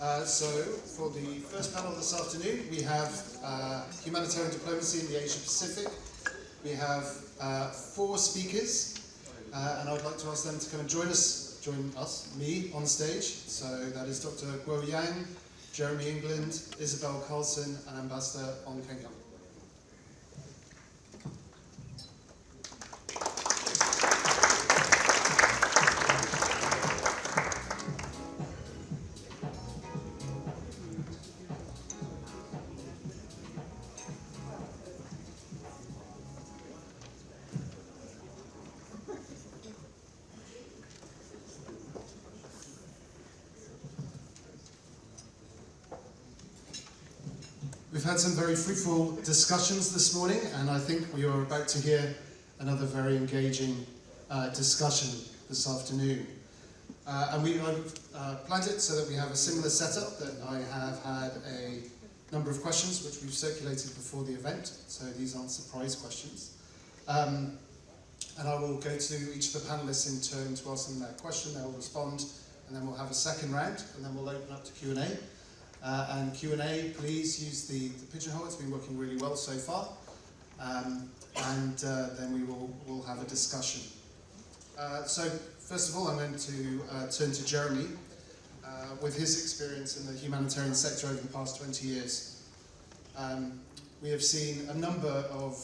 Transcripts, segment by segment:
So for the first panel this afternoon, we have humanitarian diplomacy in the Asia Pacific. We have 4 speakers, and I would like to ask them to come and join me on stage. So that is Dr. Guo Yang, Jeremy England, Isabel Carlson, and Ambassador Ong Keng. We've had some very fruitful discussions this morning, and I think we are about to hear another very engaging discussion this afternoon. And I've planned it so that we have a similar setup, that I have had a number of questions which we've circulated before the event, so these aren't surprise questions. And I will go to each of the panelists in turn to ask them that question, they'll respond, and then we'll have a second round, and then we'll open up to Q&A. And Q&A, please use the pigeonhole. It's been working really well so far. Then we'll have a discussion. So first of all, I'm going to turn to Jeremy with his experience in the humanitarian sector over the past 20 years. We have seen a number of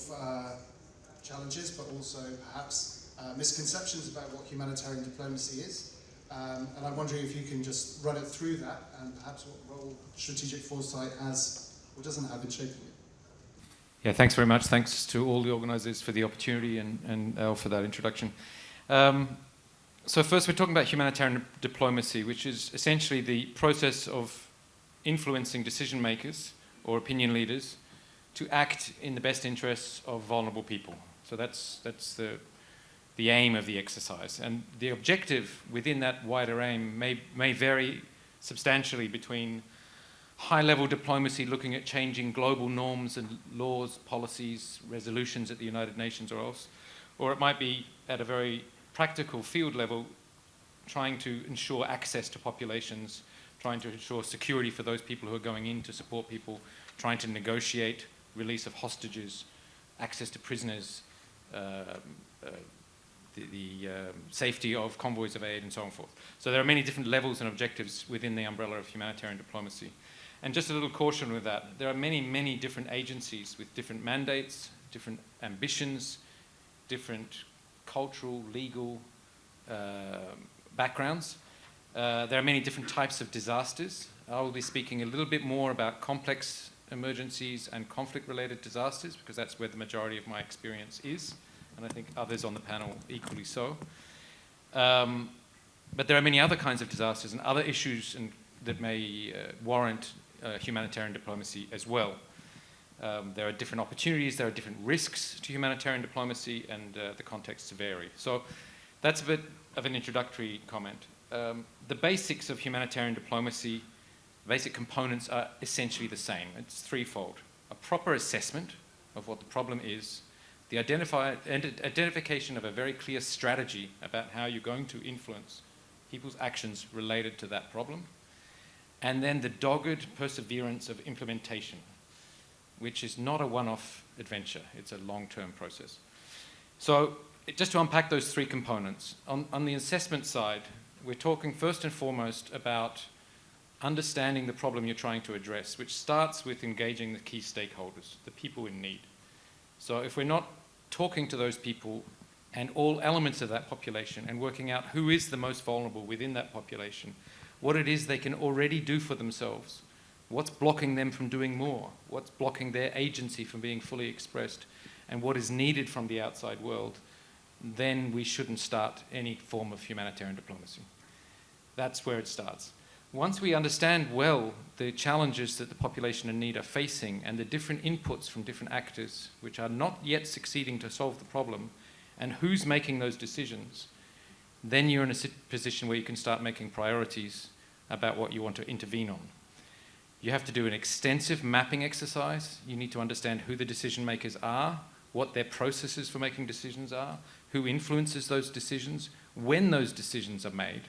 challenges, but also perhaps misconceptions about what humanitarian diplomacy is. And I'm wondering if you can just run it through that, and perhaps what role strategic foresight has or doesn't have in shaping it. Yeah, thanks very much. Thanks to all the organisers for the opportunity and for that introduction. So first, we're talking about humanitarian diplomacy, which is essentially the process of influencing decision makers or opinion leaders to act in the best interests of vulnerable people. So that's the aim of the exercise, and the objective within that wider aim may vary substantially between high-level diplomacy looking at changing global norms and laws, policies, resolutions at the United Nations or else, or it might be at a very practical field level trying to ensure access to populations, trying to ensure security for those people who are going in to support people, trying to negotiate release of hostages, access to prisoners, the safety of convoys of aid and so on and forth. So there are many different levels and objectives within the umbrella of humanitarian diplomacy. And just a little caution with that, there are many, many different agencies with different mandates, different ambitions, different cultural, legal backgrounds. There are many different types of disasters. I will be speaking a little bit more about complex emergencies and conflict-related disasters, because that's where the majority of my experience is. And I think others on the panel equally so. But there are many other kinds of disasters and other issues that may warrant humanitarian diplomacy as well. There are different opportunities, there are different risks to humanitarian diplomacy, and the contexts vary. So that's a bit of an introductory comment. The basics of humanitarian diplomacy, basic components are essentially the same. It's threefold. A proper assessment of what the problem is, the identification of a very clear strategy about how you're going to influence people's actions related to that problem, and then the dogged perseverance of implementation, which is not a one-off adventure, it's a long-term process. So just to unpack those 3 components, on the assessment side, we're talking first and foremost about understanding the problem you're trying to address, which starts with engaging the key stakeholders, the people in need. So if we're not talking to those people and all elements of that population and working out who is the most vulnerable within that population, what it is they can already do for themselves, what's blocking them from doing more, what's blocking their agency from being fully expressed, and what is needed from the outside world, then we shouldn't start any form of humanitarian diplomacy. That's where it starts. Once we understand well the challenges that the population in need are facing and the different inputs from different actors which are not yet succeeding to solve the problem, and who's making those decisions, then you're in a position where you can start making priorities about what you want to intervene on. You have to do an extensive mapping exercise. You need to understand who the decision makers are, what their processes for making decisions are, who influences those decisions, when those decisions are made,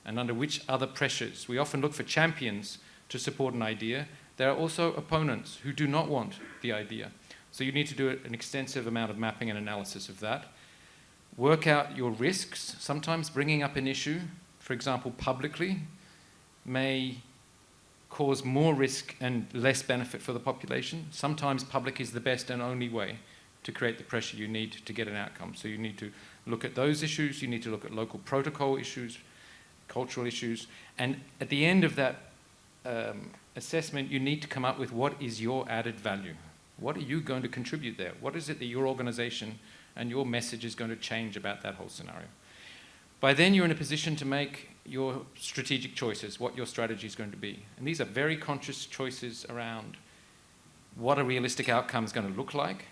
and under which other pressures. We often look for champions to support an idea. There are also opponents who do not want the idea. So you need to do an extensive amount of mapping and analysis of that. Work out your risks. Sometimes bringing up an issue, for example, publicly, may cause more risk and less benefit for the population. Sometimes public is the best and only way to create the pressure you need to get an outcome. So you need to look at those issues, you need to look at local protocol issues, cultural issues, and at the end of that assessment, you need to come up with what is your added value. What are you going to contribute there? What is it that your organization and your message is going to change about that whole scenario? By then, you're in a position to make your strategic choices, what your strategy is going to be. And these are very conscious choices around what a realistic outcome is going to look like,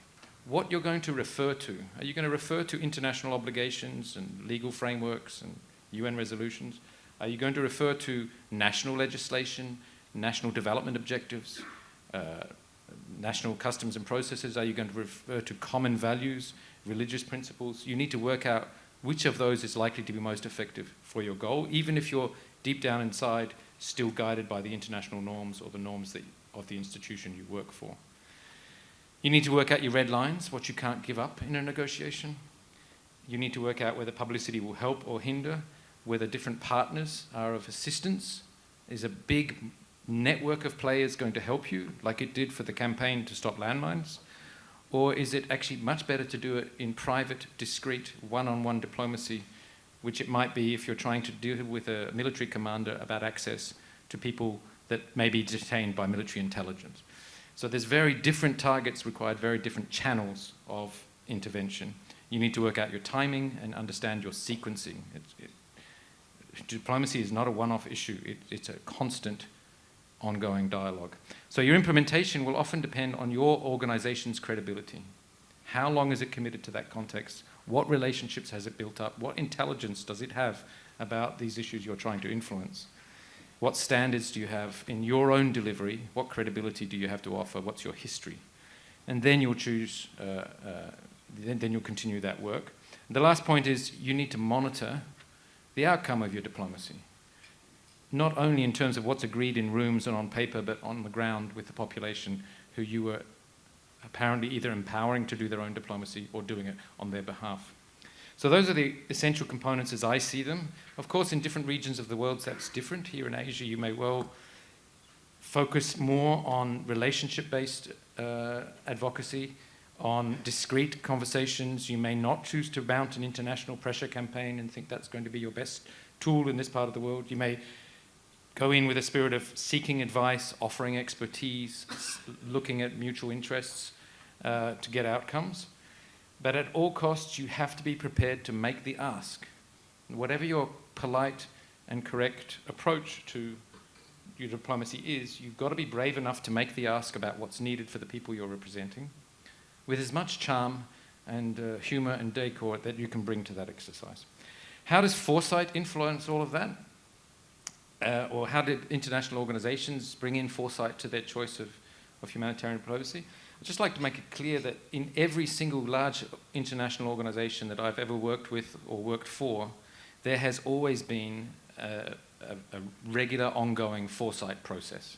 what you're going to refer to. Are you going to refer to international obligations and legal frameworks and UN resolutions? Are you going to refer to national legislation, national development objectives, national customs and processes? Are you going to refer to common values, religious principles? You need to work out which of those is likely to be most effective for your goal, even if you're deep down inside still guided by the international norms or the norms of the institution you work for. You need to work out your red lines, what you can't give up in a negotiation. You need to work out whether publicity will help or hinder, whether different partners are of assistance. Is a big network of players going to help you, like it did for the campaign to stop landmines? Or is it actually much better to do it in private, discreet, one-on-one diplomacy, which it might be if you're trying to deal with a military commander about access to people that may be detained by military intelligence? So there's very different targets required, very different channels of intervention. You need to work out your timing and understand your sequencing. Diplomacy is not a one-off issue. It's a constant ongoing dialogue. So your implementation will often depend on your organization's credibility. How long is it committed to that context? What relationships has it built up? What intelligence does it have about these issues you're trying to influence? What standards do you have in your own delivery? What credibility do you have to offer? What's your history? And then you'll choose, then you'll continue that work. The last point is you need to monitor the outcome of your diplomacy, not only in terms of what's agreed in rooms and on paper, but on the ground with the population who you were apparently either empowering to do their own diplomacy or doing it on their behalf. So those are the essential components as I see them. Of course, in different regions of the world, that's different. Here in Asia, you may well focus more on relationship-based advocacy, on discrete conversations. You may not choose to mount an international pressure campaign and think that's going to be your best tool in this part of the world. You may go in with a spirit of seeking advice, offering expertise, looking at mutual interests to get outcomes. But at all costs, you have to be prepared to make the ask. Whatever your polite and correct approach to your diplomacy is, you've got to be brave enough to make the ask about what's needed for the people you're representing, with as much charm and humour and decor that you can bring to that exercise. How does foresight influence all of that? Or how did international organisations bring in foresight to their choice of humanitarian diplomacy? I'd just like to make it clear that in every single large international organisation that I've ever worked with or worked for, there has always been a regular, ongoing foresight process.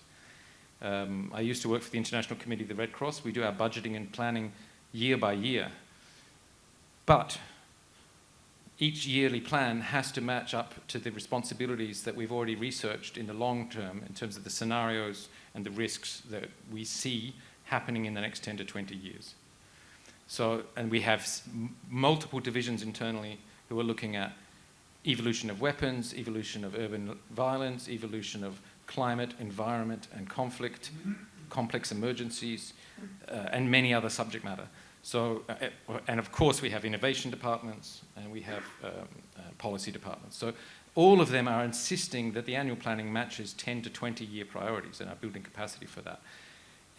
I used to work for the International Committee of the Red Cross. We do our budgeting and planning year by year. But each yearly plan has to match up to the responsibilities that we've already researched in the long term in terms of the scenarios and the risks that we see happening in the next 10 to 20 years. So, and we have multiple divisions internally who are looking at evolution of weapons, evolution of urban violence, evolution of climate, environment, and conflict, complex emergencies, and many other subject matter. So, and of course we have innovation departments and we have policy departments. So all of them are insisting that the annual planning matches 10 to 20 year priorities and are building capacity for that.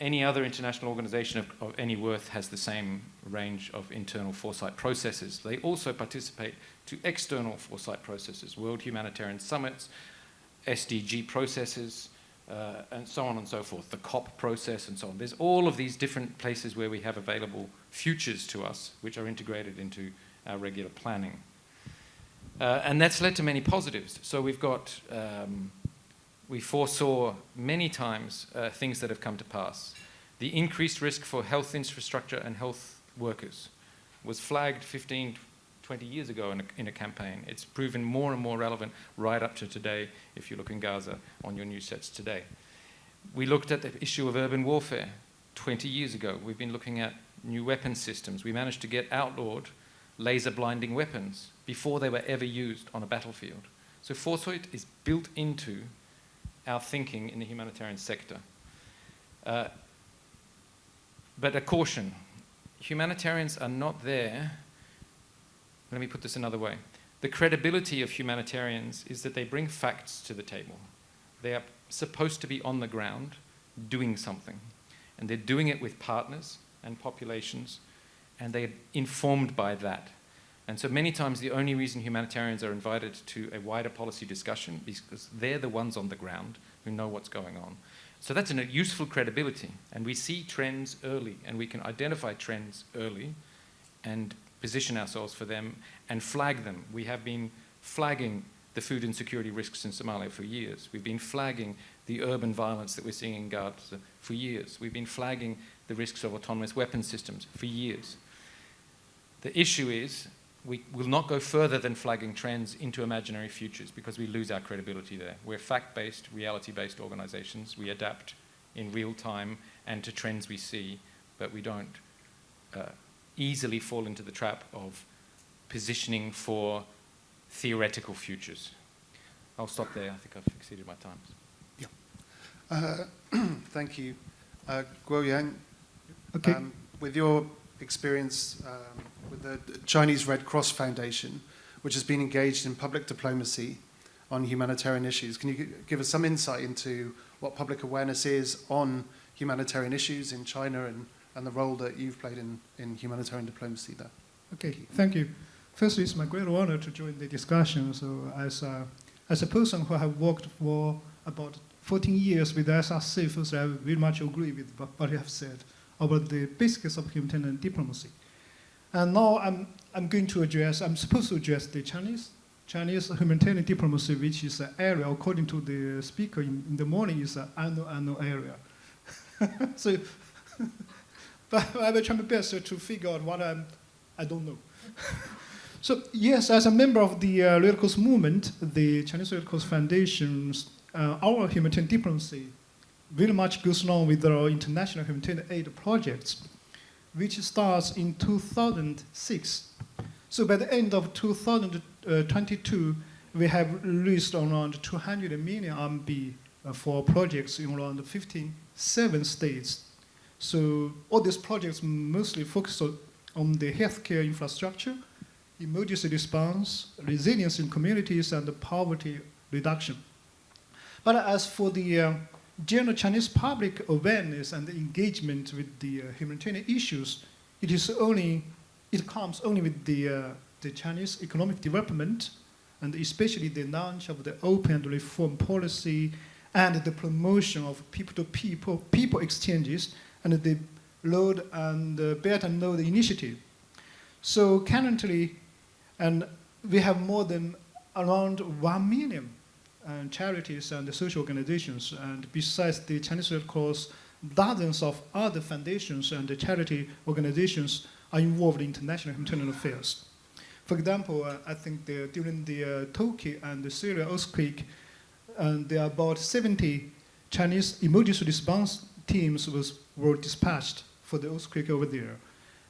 Any other international organisation of any worth has the same range of internal foresight processes. They also participate to external foresight processes, World Humanitarian Summits, SDG processes, and so on and so forth, the COP process and so on. There's all of these different places where we have available futures to us, which are integrated into our regular planning. And that's led to many positives. So we've got, we foresaw many times things that have come to pass. The increased risk for health infrastructure and health workers was flagged 15, 20 years ago in a campaign. It's proven more and more relevant right up to today if you look in Gaza on your news sets today. We looked at the issue of urban warfare 20 years ago. We've been looking at new weapon systems. We managed to get outlawed laser blinding weapons before they were ever used on a battlefield. So foresight is built into our thinking in the humanitarian sector. But a caution, humanitarians are not there. Let me put this another way. The credibility of humanitarians is that they bring facts to the table. They are supposed to be on the ground doing something. And they're doing it with partners and populations, and they're informed by that. And so many times the only reason humanitarians are invited to a wider policy discussion is because they're the ones on the ground who know what's going on. So that's a useful credibility, and we see trends early, and we can identify trends early and position ourselves for them and flag them. We have been flagging the food insecurity risks in Somalia for years. We've been flagging the urban violence that we're seeing in Gaza for years. We've been flagging the risks of autonomous weapon systems for years. The issue is we will not go further than flagging trends into imaginary futures because we lose our credibility there. We're fact-based, reality-based organizations. We adapt in real time and to trends we see, but we don't easily fall into the trap of positioning for theoretical futures. I'll stop there. I think I've exceeded my time. Yeah. Thank you. Guo Yang, Okay. with your experience with the Chinese Red Cross Foundation, which has been engaged in public diplomacy on humanitarian issues, can you give us some insight into what public awareness is on humanitarian issues in China and the role that you've played in humanitarian diplomacy there? Okay, thank you. Firstly, it's my great honor to join the discussion. So as a person who have worked for about 14 years with the SRC, first I very much agree with what you have said about the basics of humanitarian diplomacy. And now I'm supposed to address the Chinese humanitarian diplomacy, which is an area, according to the speaker in the morning, is an unknown area. So, but I will try my best to figure out what I don't know. So yes, as a member of the Red Cross movement, the Chinese Red Cross Foundation, our humanitarian diplomacy very much goes along with our international humanitarian aid projects, which starts in 2006. So by the end of 2022, we have released around 200 million RMB for projects in around 57 states. So all these projects mostly focus on the healthcare infrastructure, emergency response, resilience in communities, and poverty reduction. But as for the general Chinese public awareness and engagement with the humanitarian issues, it comes only with the Chinese economic development, and especially the launch of the open and reform policy and the promotion of people-to-people exchanges and the Road and Belt and Road initiative. So currently, and we have more than around 1 million charities and social organizations, and besides the Chinese Red Cross, dozens of other foundations and charity organizations are involved in international humanitarian affairs. For example, I think during the Turkey and the Syria earthquake, there are about 70 Chinese emergency response teams were dispatched for the earthquake over there.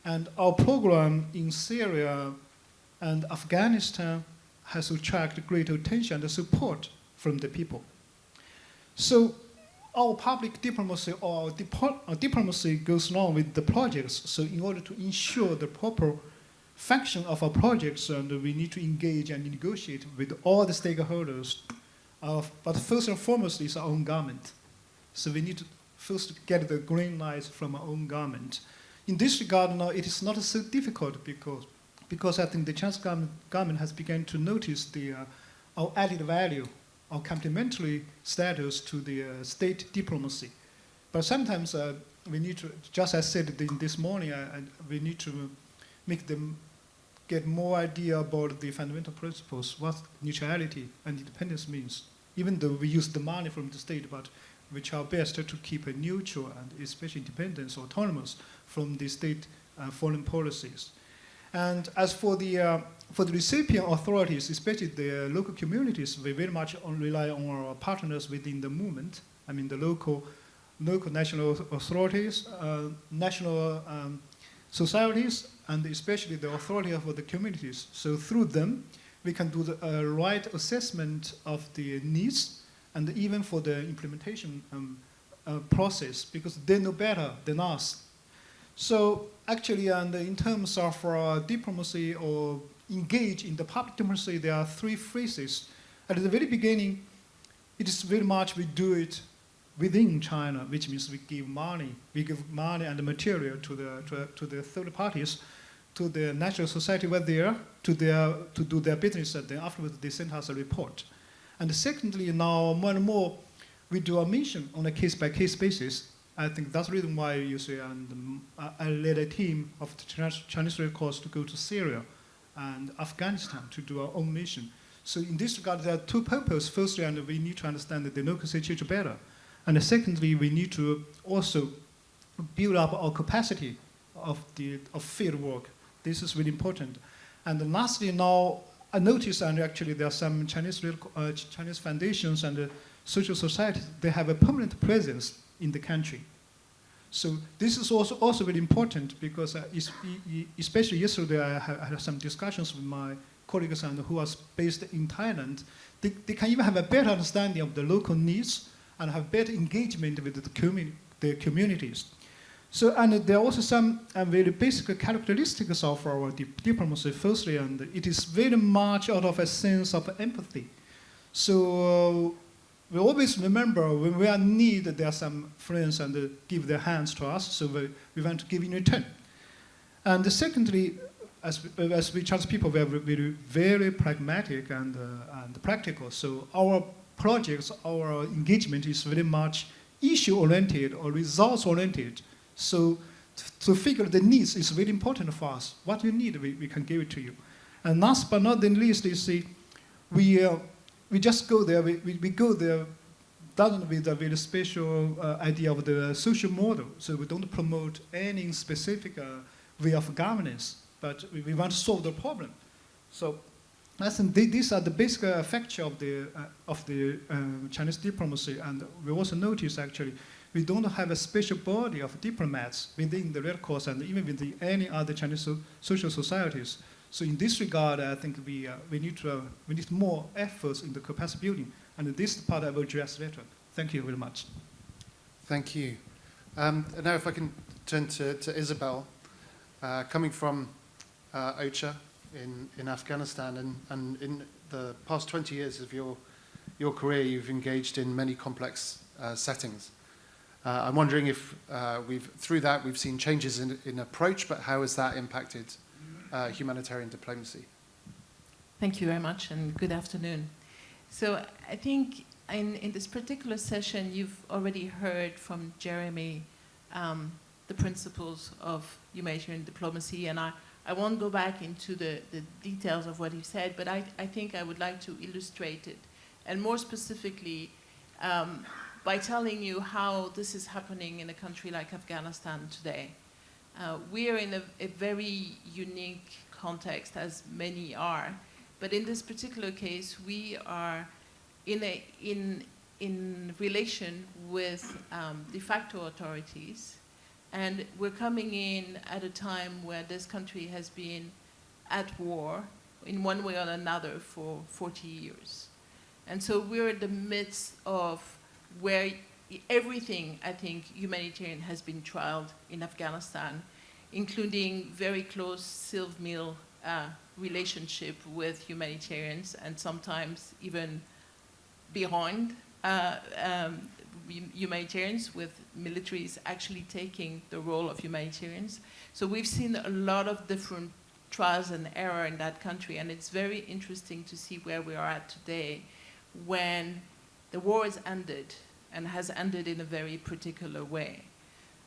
And our program in Syria and Afghanistan has attracted great attention and support from the people. So our public diplomacy or our diplomacy goes along with the projects. So in order to ensure the proper function of our projects, and we need to engage and negotiate with all the stakeholders. But first and foremost is our own government. So we need to first get the green light from our own government. In this regard now, it is not so difficult because I think the Chinese government has begun to notice our added value, our complementary status to the state diplomacy. But sometimes we need to, just as I said this morning, we need to make them get more idea about the fundamental principles, what neutrality and independence means. Even though we use the money from the state, but we try our best to keep it neutral and especially independent, autonomous from the state foreign policies. And as for the recipient authorities, especially the local communities, we very much rely on our partners within the movement. I mean, the local national authorities, national societies, and especially the authority of the communities. So through them, we can do the right assessment of the needs and even for the implementation process, because they know better than us. So actually, and in terms of diplomacy or engage in the public diplomacy, there are three phases. At the very beginning, it is very much we do it within China, which means we give money and material to the third parties, to the national society where they are, to do their business, and then afterwards they send us a report. And secondly, now more and more, we do a mission on a case-by-case basis. I think that's the reason why you see, and I led a team of the Chinese Red Cross to go to Syria and Afghanistan to do our own mission. So in this regard, there are two purposes. Firstly, and we need to understand the local situation better. And secondly, we need to also build up our capacity of field work. This is really important. And lastly, now I noticed, and actually there are some Chinese foundations and social societies, they have a permanent presence in the country. So this is also very important because especially yesterday I had some discussions with my colleagues who are based in Thailand. They can even have a better understanding of the local needs and have better engagement with the communities. So, and there are also some very basic characteristics of our diplomacy. Firstly, and it is very much out of a sense of empathy. So we always remember when we are in need, there are some friends and give their hands to us, so we want to give in return. And secondly, as we Chinese people, we are very pragmatic and practical. So our projects, our engagement is very much issue-oriented or results-oriented. So to figure the needs is very important for us. What you need, we can give it to you. And last but not the least, you see, we just go there. We go there, doesn't with a very special idea of the social model. So we don't promote any specific way of governance, but we want to solve the problem. So I think these are the basic features of the Chinese diplomacy. And we also notice actually we don't have a special body of diplomats within the Red Cross and even within any other Chinese social societies. So in this regard, I think we need more efforts in the capacity building. And this part I will address later. Thank you very much. Thank you. Now if I can turn to Isabel, coming from OCHA in Afghanistan, and in the past 20 years of your career, you've engaged in many complex settings. I'm wondering if through that we've seen changes in approach, but how has that impacted humanitarian diplomacy? Thank you very much, and good afternoon. So I think in this particular session, you've already heard from Jeremy the principles of humanitarian diplomacy, and I won't go back into the details of what he said, but I think I would like to illustrate it, and more specifically, by telling you how this is happening in a country like Afghanistan today. We are in a very unique context, as many are, but in this particular case, we are in relation with de facto authorities, and we're coming in at a time where this country has been at war in one way or another for 40 years. And so we're in the midst of where everything, I think, humanitarian has been trialed in Afghanistan, including very close Silv-Mil relationship with humanitarians, and sometimes even behind humanitarians, with militaries actually taking the role of humanitarians. So we've seen a lot of different trials and error in that country, and it's very interesting to see where we are at today when the war has ended, and has ended in a very particular way.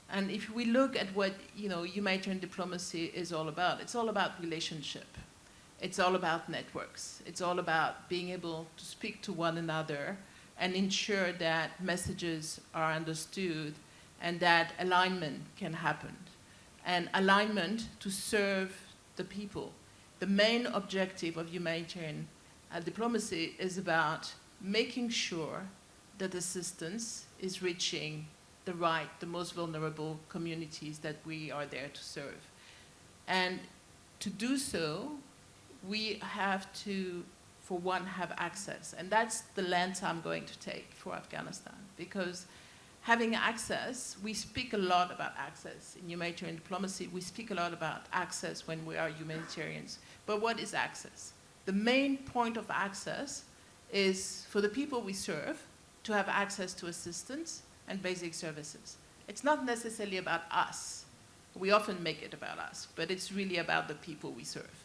And if we look at what humanitarian diplomacy is all about, it's all about relationship. It's all about networks. It's all about being able to speak to one another and ensure that messages are understood and that alignment can happen. And alignment to serve the people. The main objective of humanitarian diplomacy is about making sure that assistance is reaching the most vulnerable communities that we are there to serve. And to do so, we have to, for one, have access. And that's the lens I'm going to take for Afghanistan. Because having access, we speak a lot about access. In humanitarian diplomacy, we speak a lot about access when we are humanitarians. But what is access? The main point of access is for the people we serve to have access to assistance and basic services. It's not necessarily about us. We often make it about us, but it's really about the people we serve.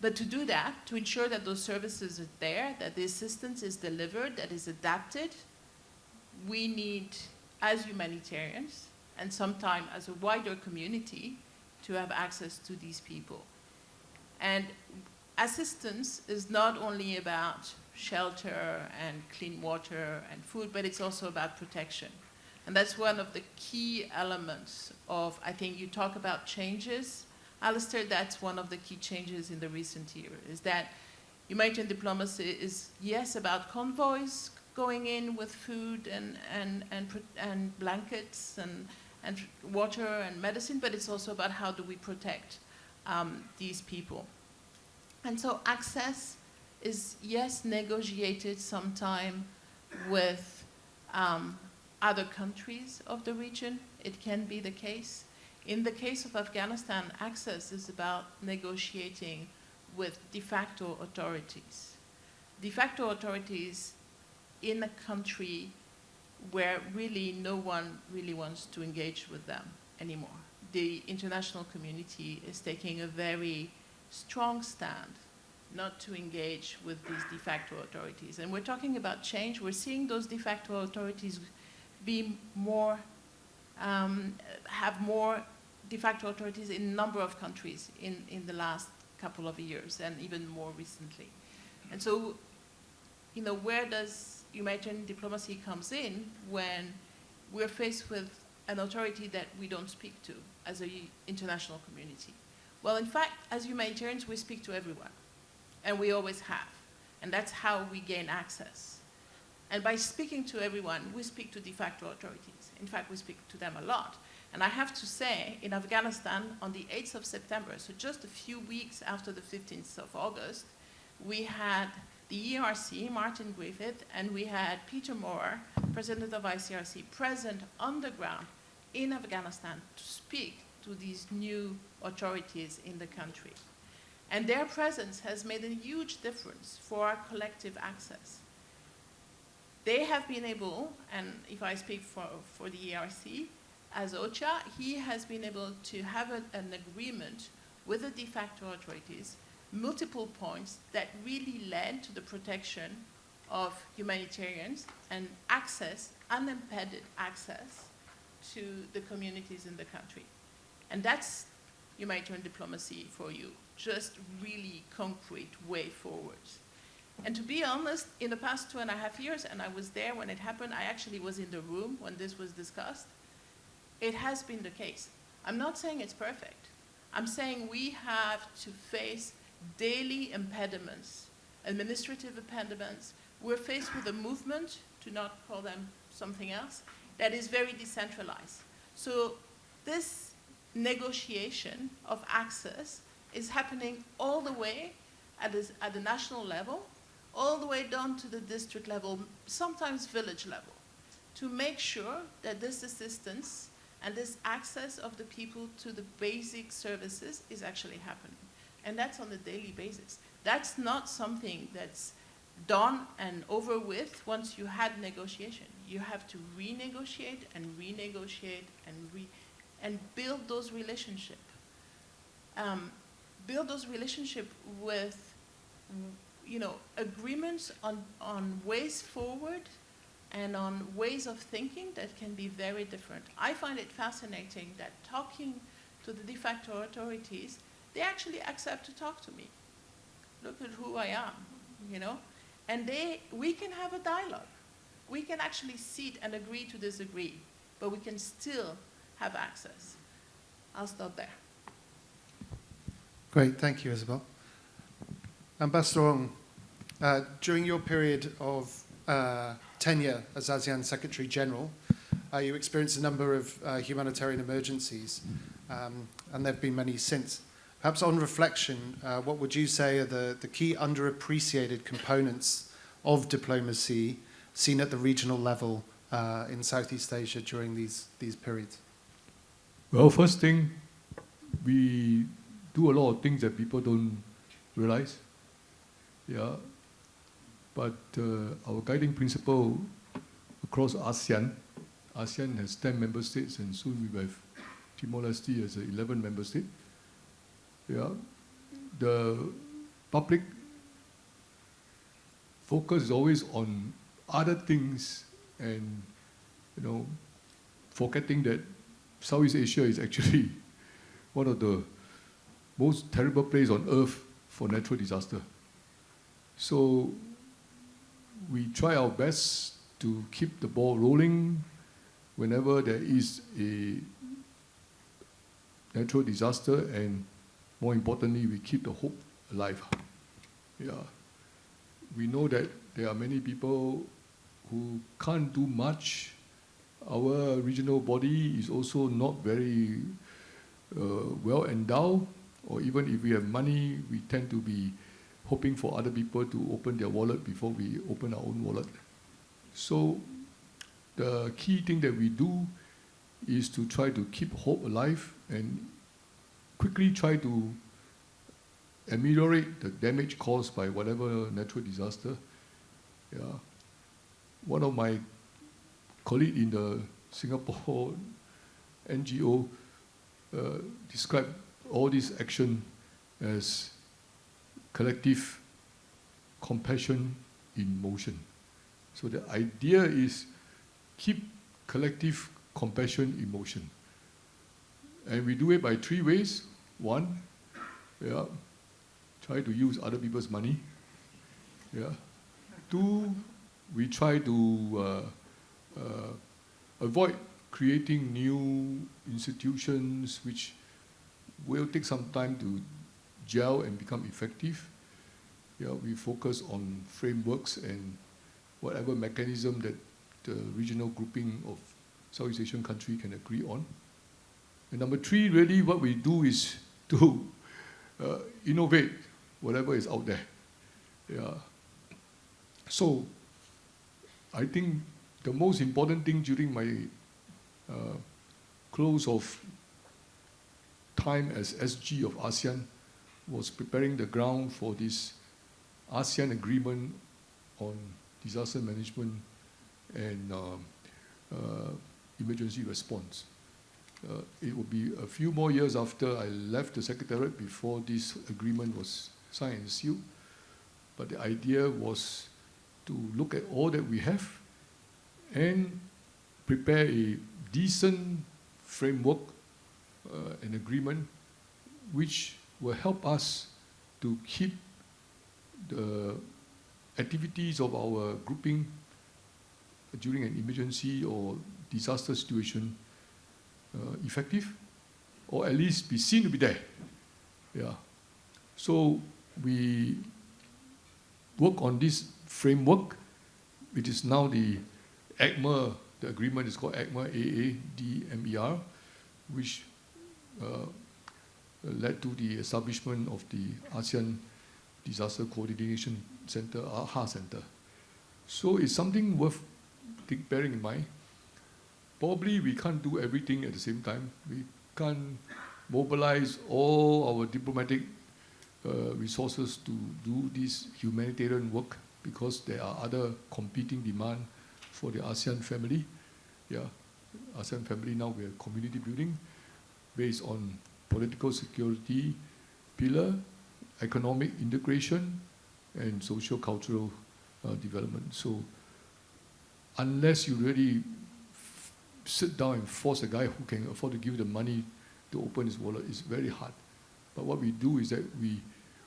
But to do that, to ensure that those services are there, that the assistance is delivered, that is adapted, we need, as humanitarians, and sometimes as a wider community, to have access to these people. And assistance is not only about shelter and clean water and food, but it's also about protection. And that's one of the key elements of, I think you talk about changes. Alistair, that's one of the key changes in the recent year, is that humanitarian diplomacy is, yes, about convoys going in with food and blankets and water and medicine, but it's also about how do we protect these people. And so access is, yes, negotiated sometime with other countries of the region. It can be the case. In the case of Afghanistan, access is about negotiating with de facto authorities. De facto authorities in a country where really no one really wants to engage with them anymore. The international community is taking a very strong stand not to engage with these de facto authorities. And we're talking about change. We're seeing those de facto authorities be more, have more de facto authorities in a number of countries in the last couple of years and even more recently. And so, you know, where does humanitarian diplomacy comes in when we're faced with an authority that we don't speak to as an international community? Well, in fact, as humanitarians, we speak to everyone, and we always have. And that's how we gain access. And by speaking to everyone, we speak to de facto authorities. In fact, we speak to them a lot. And I have to say, in Afghanistan, on the 8th of September, so just a few weeks after the 15th of August, we had the ERC, Martin Griffith, and we had Peter Moore, president of ICRC, present on the ground in Afghanistan to speak to these new authorities in the country. And their presence has made a huge difference for our collective access. They have been able, and if I speak for the ERC, as OCHA, he has been able to have an agreement with the de facto authorities, multiple points that really led to the protection of humanitarians and access, unimpeded access to the communities in the country. And that's humanitarian diplomacy for you, just really concrete way forward. And to be honest, in the past 2.5 years, and I was there when it happened, I actually was in the room when this was discussed, it has been the case. I'm not saying it's perfect. I'm saying we have to face daily impediments, administrative impediments. We're faced with a movement, to not call them something else, that is very decentralized. So this negotiation of access is happening all the way at the national level, all the way down to the district level, sometimes village level, to make sure that this assistance and this access of the people to the basic services is actually happening. And that's on a daily basis. That's not something that's done and over with once you had negotiation. You have to renegotiate and renegotiate and build those relationships. Build those relationships with, you know, agreements on ways forward and on ways of thinking that can be very different. I find it fascinating that talking to the de facto authorities they actually accept to talk to me. Look at who I am, you know? And we can have a dialogue. We can actually sit and agree to disagree, but we can still have access. I'll stop there. Great, thank you, Isabel. Ambassador Ong, during your period of tenure as ASEAN Secretary General, you experienced a number of humanitarian emergencies, and there have been many since. Perhaps on reflection, what would you say are the key underappreciated components of diplomacy seen at the regional level in Southeast Asia during these periods? Well, first thing, we do a lot of things that people don't realize. Yeah. But our guiding principle across ASEAN has 10 member states, and soon we will have Timor-Leste as an 11 member state. Yeah. The public focus is always on other things and, you know, forgetting that Southeast Asia is actually one of the most terrible places on earth for natural disaster. So we try our best to keep the ball rolling whenever there is a natural disaster, and more importantly, we keep the hope alive. Yeah. We know that there are many people who can't do much. Our regional body is also not very well endowed, or even if we have money, we tend to be hoping for other people to open their wallet before we open our own wallet. So the key thing that we do is to try to keep hope alive and quickly try to ameliorate the damage caused by whatever natural disaster. Yeah. One of my colleagues in the Singapore NGO described all this action as collective compassion in motion. So the idea is keep collective compassion in motion. And we do it by 3 ways. 1, yeah, try to use other people's money. Yeah. 2, we try to avoid creating new institutions which will take some time to gel and become effective. Yeah, we focus on frameworks and whatever mechanism that the regional grouping of Southeast Asian country can agree on. And number 3, really what we do is to innovate whatever is out there. Yeah. So I think the most important thing during my close of time as SG of ASEAN was preparing the ground for this ASEAN agreement on disaster management and emergency response. It will be a few more years after I left the Secretariat before this agreement was signed and sealed. But the idea was to look at all that we have and prepare a decent framework, an agreement, which will help us to keep the activities of our grouping during an emergency or disaster situation effective, or at least be seen to be there. Yeah. So we work on this framework, which is now the ACMER, the agreement is called ACMER, AADMER, which led to the establishment of the ASEAN Disaster Coordination Center, AHA Center. So it's something worth bearing in mind. Probably we can't do everything at the same time. We can't mobilize all our diplomatic resources to do this humanitarian work because there are other competing demands for the ASEAN family. Yeah, ASEAN family now we are community building based on political security pillar, economic integration, and social-cultural development. So unless you really sit down and force a guy who can afford to give the money to open his wallet, it's very hard. But what we do is that we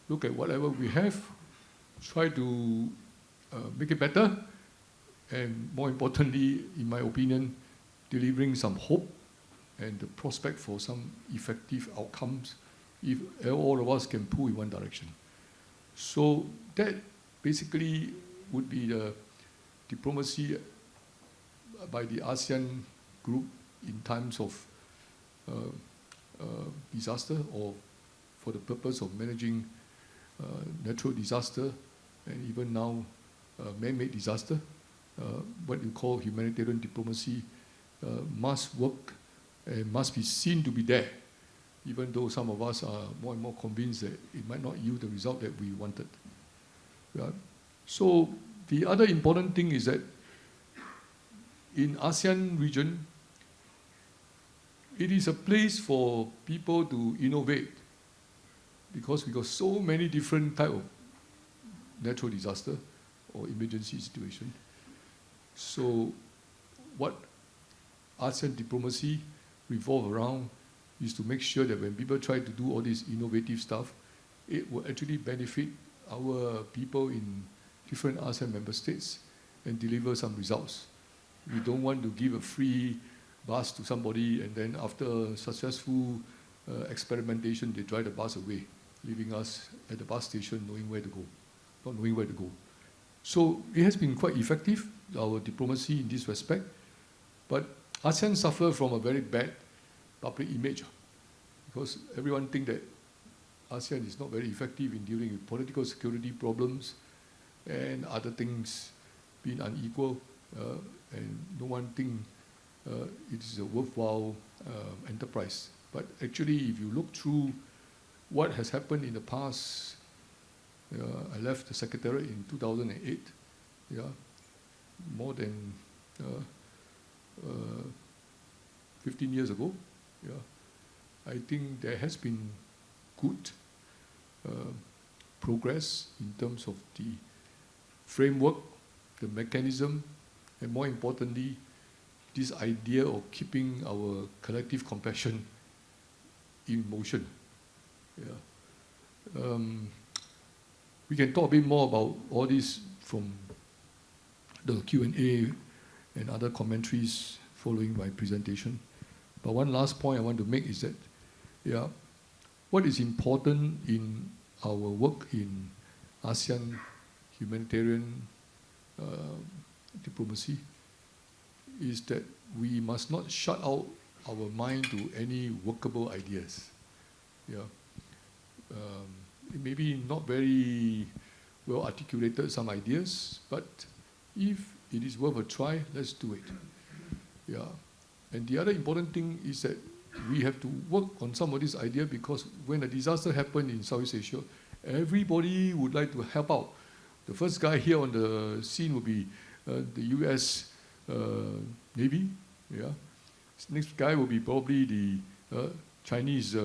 look at whatever we have, try to make it better, and more importantly, in my opinion, delivering some hope and the prospect for some effective outcomes if all of us can pull in one direction. So that basically would be the diplomacy by the ASEAN group in times of disaster, or for the purpose of managing natural disaster, and even now man-made disaster. What you call humanitarian diplomacy must work and must be seen to be there, even though some of us are more and more convinced that it might not yield the result that we wanted. Yeah. So the other important thing is that in ASEAN region, it is a place for people to innovate, because we got so many different type of natural disaster or emergency situation. So what ASEAN diplomacy revolve around is to make sure that when people try to do all this innovative stuff, it will actually benefit our people in different ASEAN member states and deliver some results. We don't want to give a free bus to somebody and then after successful experimentation, they drive the bus away, leaving us at the bus station not knowing where to go. So it has been quite effective, our diplomacy in this respect, but ASEAN suffer from a very bad public image, because everyone thinks that ASEAN is not very effective in dealing with political security problems and other things being unequal, and no one thinks it is a worthwhile enterprise. But actually, if you look through what has happened in the past, I left the Secretariat in 2008, yeah, more than 15 years ago. Yeah, I think there has been good progress in terms of the framework, the mechanism, and more importantly, this idea of keeping our collective compassion in motion. Yeah. We can talk a bit more about all this from the Q&A and other commentaries following my presentation. But one last point I want to make is that, yeah, what is important in our work in ASEAN humanitarian diplomacy is that we must not shut out our mind to any workable ideas. Yeah. It may be not very well articulated, some ideas, but if it is worth a try, let's do it. Yeah. And the other important thing is that we have to work on some of these ideas, because when a disaster happened in Southeast Asia, everybody would like to help out. The first guy here on the scene would be the US Navy. Yeah. Next guy will be probably the Chinese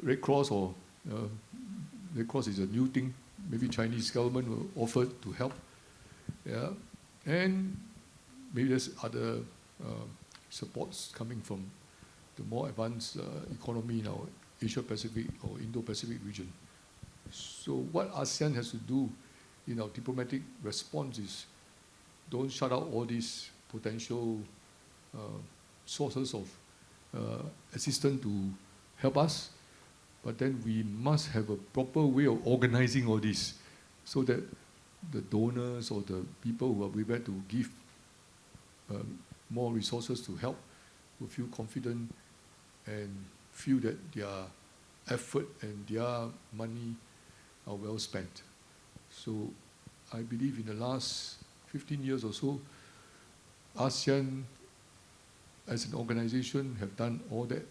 Red Cross, or Red Cross is a new thing. Maybe Chinese government will offer to help. Yeah. And maybe there's other supports coming from the more advanced economy in our Asia-Pacific or Indo-Pacific region. So what ASEAN has to do in our diplomatic response is don't shut out all these potential sources of assistance to help us, but then we must have a proper way of organizing all this so that the donors or the people who are prepared to give more resources to help will feel confident and feel that their effort and their money are well spent. So I believe in the last 15 years or so, ASEAN as an organization have done all that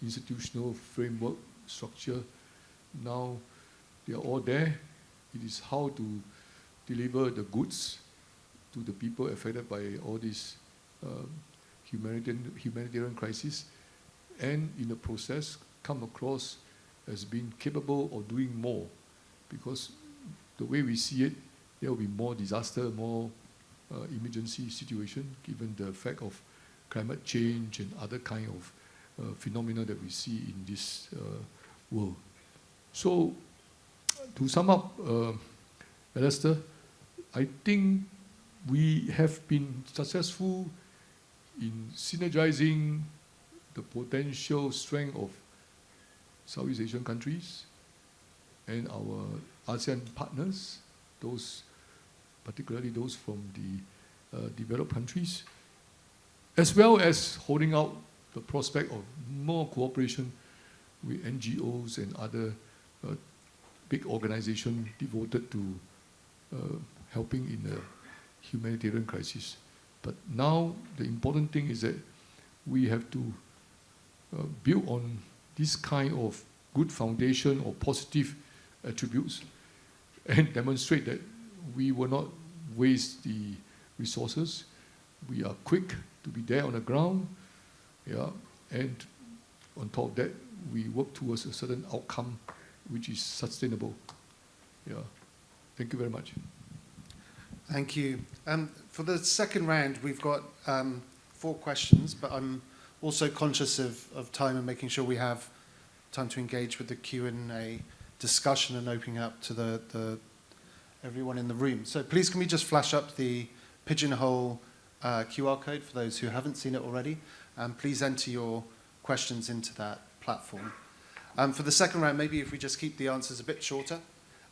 institutional framework, structure. Now they are all there. It is how to deliver the goods to the people affected by all these humanitarian crisis, and in the process come across as being capable of doing more, because the way we see it, there will be more disaster, more emergency situation, given the fact of climate change and other kind of phenomena that we see in this world. So, to sum up, Alistair, I think we have been successful in synergizing the potential strength of Southeast Asian countries and our ASEAN partners, those, particularly those from the developed countries, as well as holding out the prospect of more cooperation with NGOs and other big organizations devoted to helping in the humanitarian crisis. But now the important thing is that we have to build on this kind of good foundation or positive attributes and demonstrate that we will not waste the resources. We are quick to be there on the ground, yeah, and on top of that, we work towards a certain outcome which is sustainable. Yeah. Thank you very much. Thank you. For the second round, we've got 4 questions, but I'm also conscious of time and making sure we have time to engage with the Q&A discussion and opening up to the everyone in the room. So please, can we just flash up the Pigeonhole QR code for those who haven't seen it already, and please enter your questions into that platform. For the second round, maybe if we just keep the answers a bit shorter,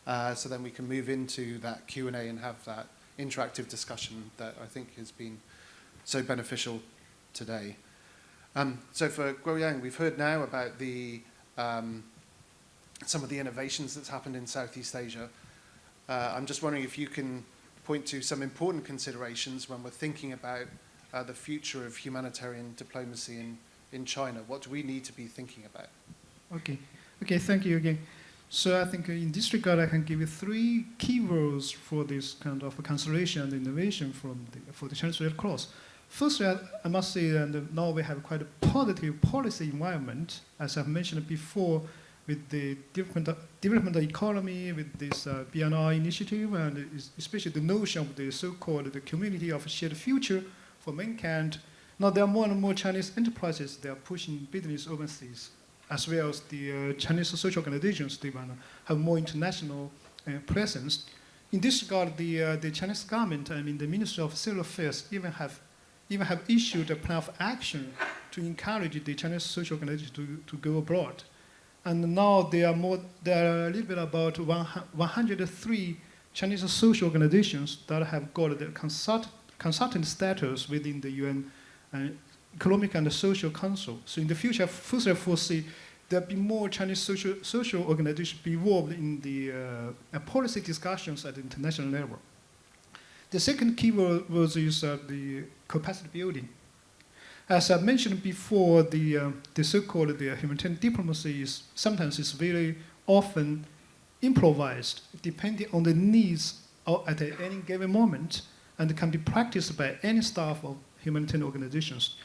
so then we can move into that Q&A and have that interactive discussion that I think has been so beneficial today. So for Guoyang, we've heard now about the some of the innovations that's happened in Southeast Asia. I'm just wondering if you can point to some important considerations when we're thinking about the future of humanitarian diplomacy in China. What do we need to be thinking about? Okay, thank you again. So I think in this regard, I can give you 3 keywords for this kind of consideration and innovation for the Chinese Red Cross. Firstly, I must say that now we have quite a positive policy environment, as I've mentioned before, with the development economy, with this BNI initiative, and especially the notion of the so-called the community of shared future for mankind. Now there are more and more Chinese enterprises that are pushing business overseas, as well as the Chinese social organizations. They want to have more international presence. In this regard, the Chinese government, I mean the Ministry of Civil Affairs, even have issued a plan of action to encourage the Chinese social organizations to go abroad. And now there are a little bit about 103 Chinese social organizations that have got the consultant status within the UN Economic and Social Council. So in the future, first I foresee there'll be more Chinese social organizations be involved in the policy discussions at the international level. The second keyword is the capacity building. As I mentioned before, the so-called humanitarian diplomacy is sometimes very often improvised, depending on the needs at any given moment, and can be practiced by any staff of humanitarian organizations.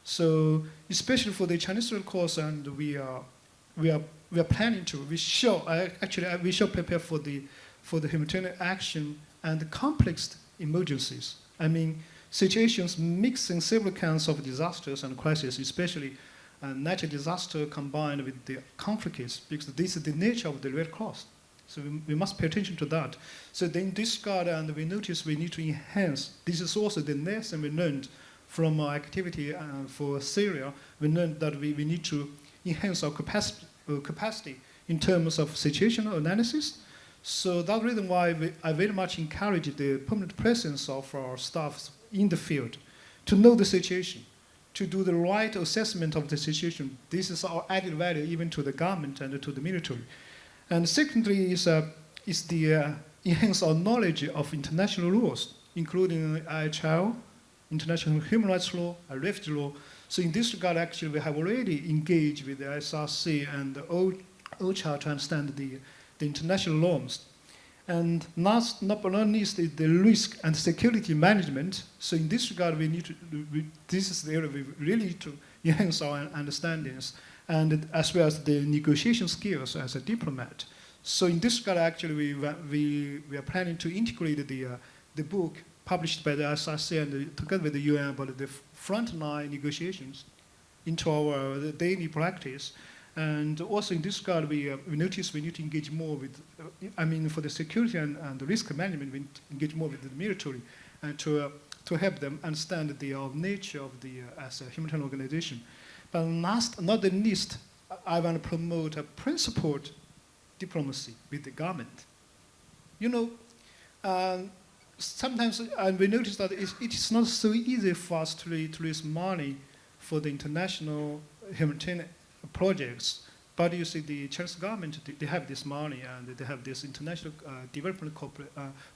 So, especially for the Chinese Red Cross, and we are planning to. We shall prepare for the humanitarian action and complex emergencies. I mean, situations mixing several kinds of disasters and crises, especially natural disaster combined with the conflicts, because this is the nature of the Red Cross. So we must pay attention to that. So in this regard, and we notice we need to enhance. This is also the lesson we learned from our activity for Syria. We learned that we need to enhance our capacity in terms of situational analysis. So that's the reason why I very much encourage the permanent presence of our staff in the field to know the situation, to do the right assessment of the situation. This is our added value even to the government and to the military. And secondly is the enhance our knowledge of international laws, including IHL, international human rights law, refugee law. So in this regard, actually, we have already engaged with the SRC and the OCHA to understand the international norms. And last but not least is the risk and security management. So in this regard, this is the area we really need to enhance our understandings, and as well as the negotiation skills as a diplomat. So in this regard, actually, we are planning to integrate the book published by the SRC and together with the UN about the frontline negotiations into our daily practice. And also in this regard, we notice we need to engage more with, for the security and the risk management, we need to engage more with the military to help them understand the nature of the as a humanitarian organization. But last, not the least, I want to promote a principled diplomacy with the government. Sometimes we notice that it is not so easy for us to raise money for the international humanitarian projects. But you see, the Chinese government, they have this money and they have this international development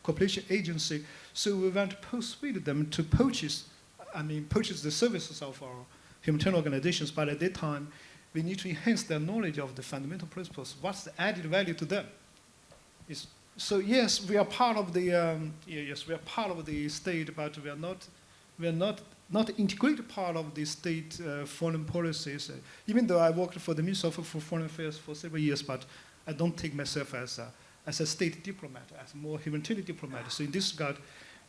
cooperation agency. So we want to persuade them to purchase the services of our humanitarian organizations. But at that time, we need to enhance their knowledge of the fundamental principles. What's the added value to them? So yes, we are part of the state, but we are not integrated part of the state foreign policies. Even though I worked for the Ministry for Foreign Affairs for several years, but I don't take myself as a state diplomat, as a more humanitarian diplomat. So in this regard,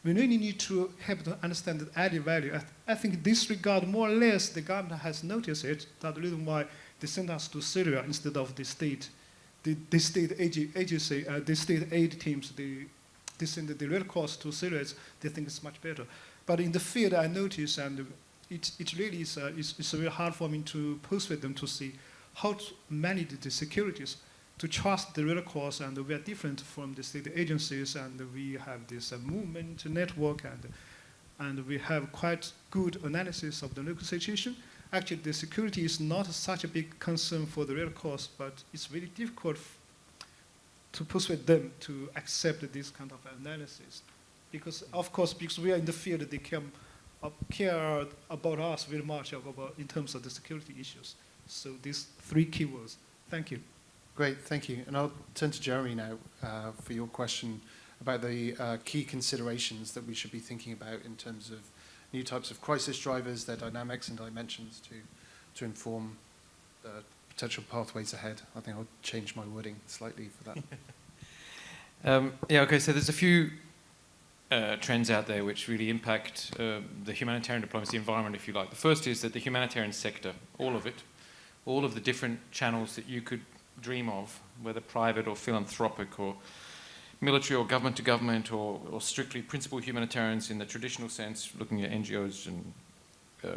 we really need to help to understand the added value. I think in this regard, more or less, the government has noticed it. That's the reason why they sent us to Syria instead of the state. The state agency, the state aid teams, they send the Red Cross to Syria. They think it's much better. But in the field, I notice, and it really is it's very hard for me to persuade them to see how to manage the securities, to trust the Red Cross, and we are different from the state agencies, and we have this movement network, and we have quite good analysis of the local situation. Actually, the security is not such a big concern for the Red Cross, but it's very difficult to persuade them to accept this kind of analysis. Because, of course, because we are in the field, they care about us very much in terms of the security issues. So these three keywords. Thank you. Great, thank you. And I'll turn to Jeremy now for your question about the key considerations that we should be thinking about in terms of new types of crisis drivers, their dynamics and dimensions to inform the potential pathways ahead. I think I'll change my wording slightly for that. Okay, so there's a few trends out there which really impact the humanitarian diplomacy environment, if you like. The first is that the humanitarian sector, all of it, all of the different channels that you could dream of, whether private or philanthropic or military or government to government or strictly principal humanitarians in the traditional sense, looking at NGOs and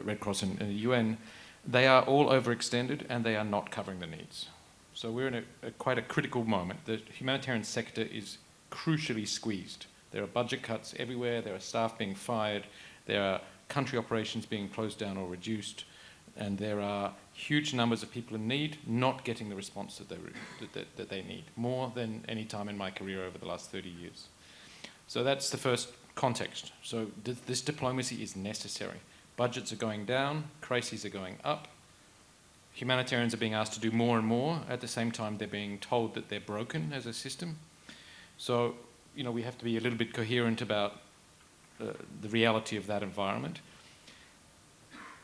Red Cross and the UN, they are all overextended and they are not covering the needs. So we're in quite a critical moment. The humanitarian sector is crucially squeezed. There are budget cuts everywhere, there are staff being fired, there are country operations being closed down or reduced, and there are huge numbers of people in need not getting the response that they need, more than any time in my career over the last 30 years. So that's the first context. So this diplomacy is necessary. Budgets are going down, crises are going up, humanitarians are being asked to do more and more, at the same time they're being told that they're broken as a system. So, we have to be a little bit coherent about the reality of that environment.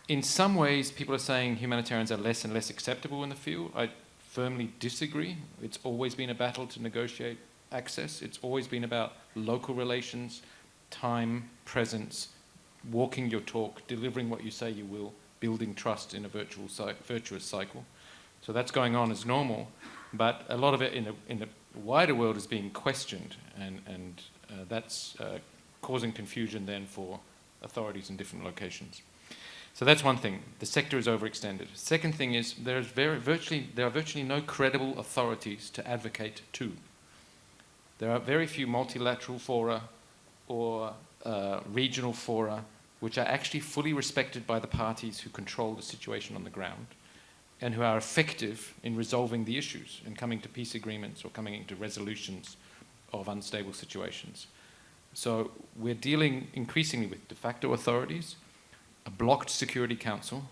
In some ways, people are saying humanitarians are less and less acceptable in the field. I firmly disagree. It's always been a battle to negotiate access. It's always been about local relations, time, presence, walking your talk, delivering what you say you will, building trust in a virtuous cycle. So that's going on as normal, but a lot of it in the wider world is being questioned, and that's causing confusion then for authorities in different locations. So that's one thing. The sector is overextended. Second thing is there are virtually no credible authorities to advocate to. There are very few multilateral fora or regional fora which are actually fully respected by the parties who control the situation on the ground and who are effective in resolving the issues and coming to peace agreements or coming into resolutions of unstable situations. So we're dealing increasingly with de facto authorities, a blocked Security Council,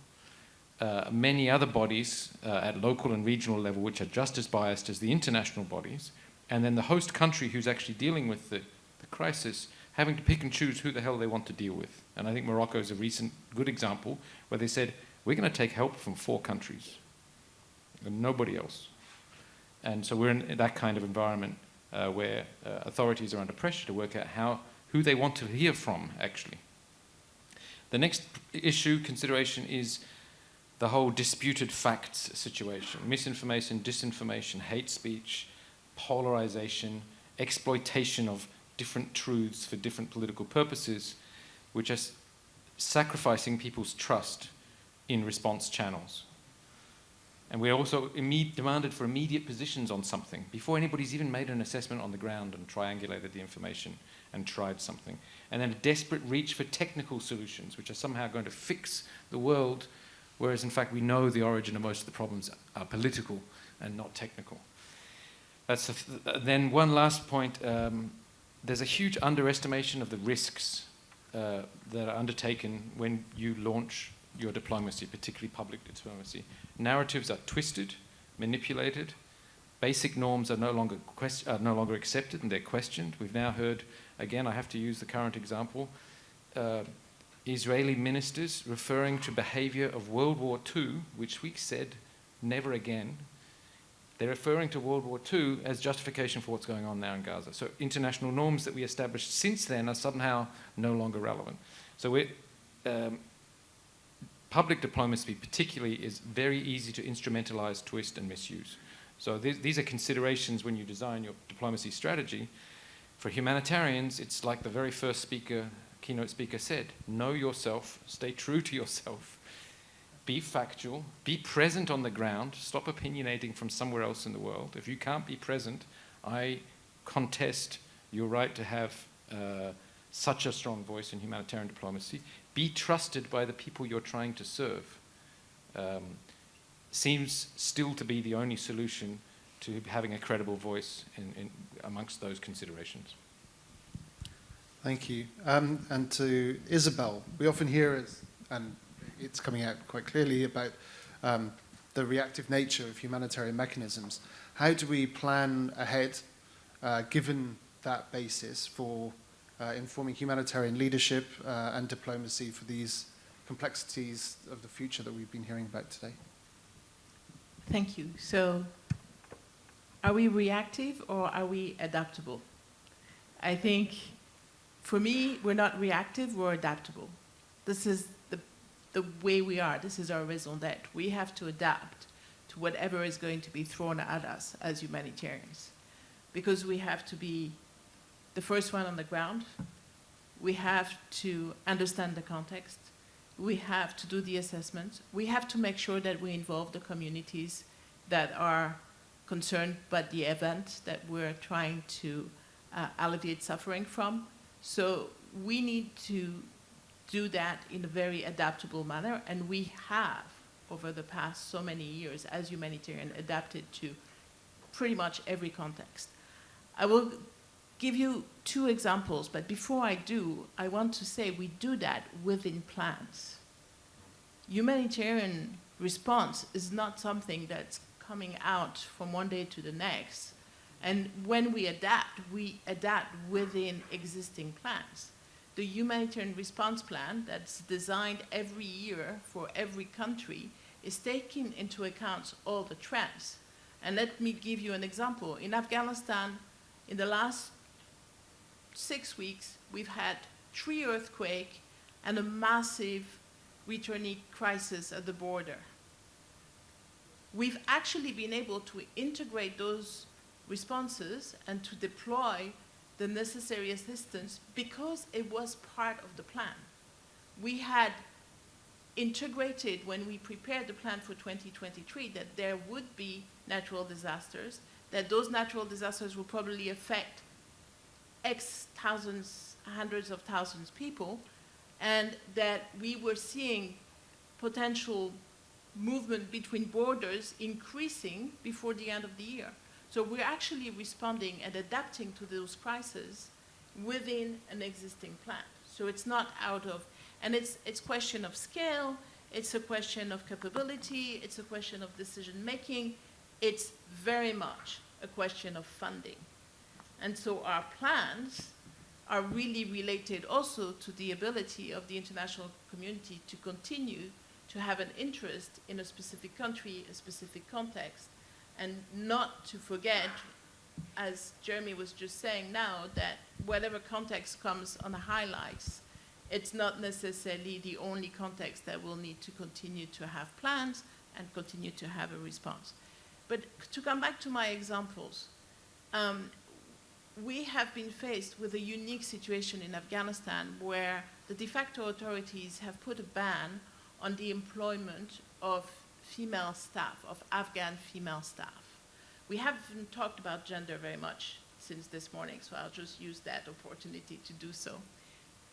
many other bodies at local and regional level which are just as biased as the international bodies, and then the host country who's actually dealing with the crisis having to pick and choose who the hell they want to deal with. And I think Morocco is a recent good example where they said, we're going to take help from 4 countries and nobody else. And so we're in that kind of environment where authorities are under pressure to work out who they want to hear from, actually. The next issue, consideration, is the whole disputed facts situation, misinformation, disinformation, hate speech, polarization, exploitation of different truths for different political purposes, which are sacrificing people's trust in response channels. And we also demanded for immediate positions on something before anybody's even made an assessment on the ground and triangulated the information and tried something. And then a desperate reach for technical solutions, which are somehow going to fix the world, whereas in fact we know the origin of most of the problems are political and not technical. Then one last point, there's a huge underestimation of the risks that are undertaken when you launch your diplomacy, particularly public diplomacy. Narratives are twisted, manipulated. Basic norms are no longer accepted and they're questioned. We've now heard, again, I have to use the current example, Israeli ministers referring to behavior of World War II, which we said never again. They're referring to World War II as justification for what's going on now in Gaza. So international norms that we established since then are somehow no longer relevant. So public diplomacy particularly is very easy to instrumentalize, twist, and misuse. So these are considerations when you design your diplomacy strategy. For humanitarians, it's like the very first keynote speaker said, know yourself, stay true to yourself, be factual, be present on the ground, stop opinionating from somewhere else in the world. If you can't be present, I contest your right to have such a strong voice in humanitarian diplomacy. Be trusted by the people you're trying to serve. Seems still to be the only solution to having a credible voice amongst those considerations. Thank you. And to Isabel, we often hear, and it's coming out quite clearly, about the reactive nature of humanitarian mechanisms. How do we plan ahead, given that basis, for informing humanitarian leadership and diplomacy for these complexities of the future that we've been hearing about today? Thank you. So, are we reactive or are we adaptable? I think, for me, we're not reactive, we're adaptable. This is the way we are. This is our raison d'être. We have to adapt to whatever is going to be thrown at us as humanitarians, because we have to be the first one on the ground. We have to understand the context. We have to do the assessment. We have to make sure that we involve the communities that are concerned by the event that we're trying to alleviate suffering from. So we need to do that in a very adaptable manner, and we have, over the past so many years, as humanitarian, adapted to pretty much every context. I will give you two examples, but before I do, I want to say we do that within plans. Humanitarian response is not something that's coming out from one day to the next. And when we adapt within existing plans. The humanitarian response plan that's designed every year for every country is taking into account all the trends. And let me give you an example. In Afghanistan, in the last 6 weeks, we've had 3 earthquakes and a massive returning crisis at the border. We've actually been able to integrate those responses and to deploy the necessary assistance because it was part of the plan. We had integrated, when we prepared the plan for 2023, that there would be natural disasters, that those natural disasters will probably affect X thousands, hundreds of thousands of people, and that we were seeing potential movement between borders increasing before the end of the year. So we're actually responding and adapting to those crises within an existing plan. So it's not out of, and it's question of scale, it's a question of capability, it's a question of decision making, it's very much a question of funding. And so our plans are really related also to the ability of the international community to continue to have an interest in a specific country, a specific context, and not to forget, as Jeremy was just saying now, that whatever context comes on the highlights It's not necessarily the only context that will need to continue to have plans and continue to have a response. But to come back to my examples, we have been faced with a unique situation in Afghanistan where the de facto authorities have put a ban on the employment of female staff, of Afghan female staff. We haven't talked about gender very much since this morning, so I'll just use that opportunity to do so.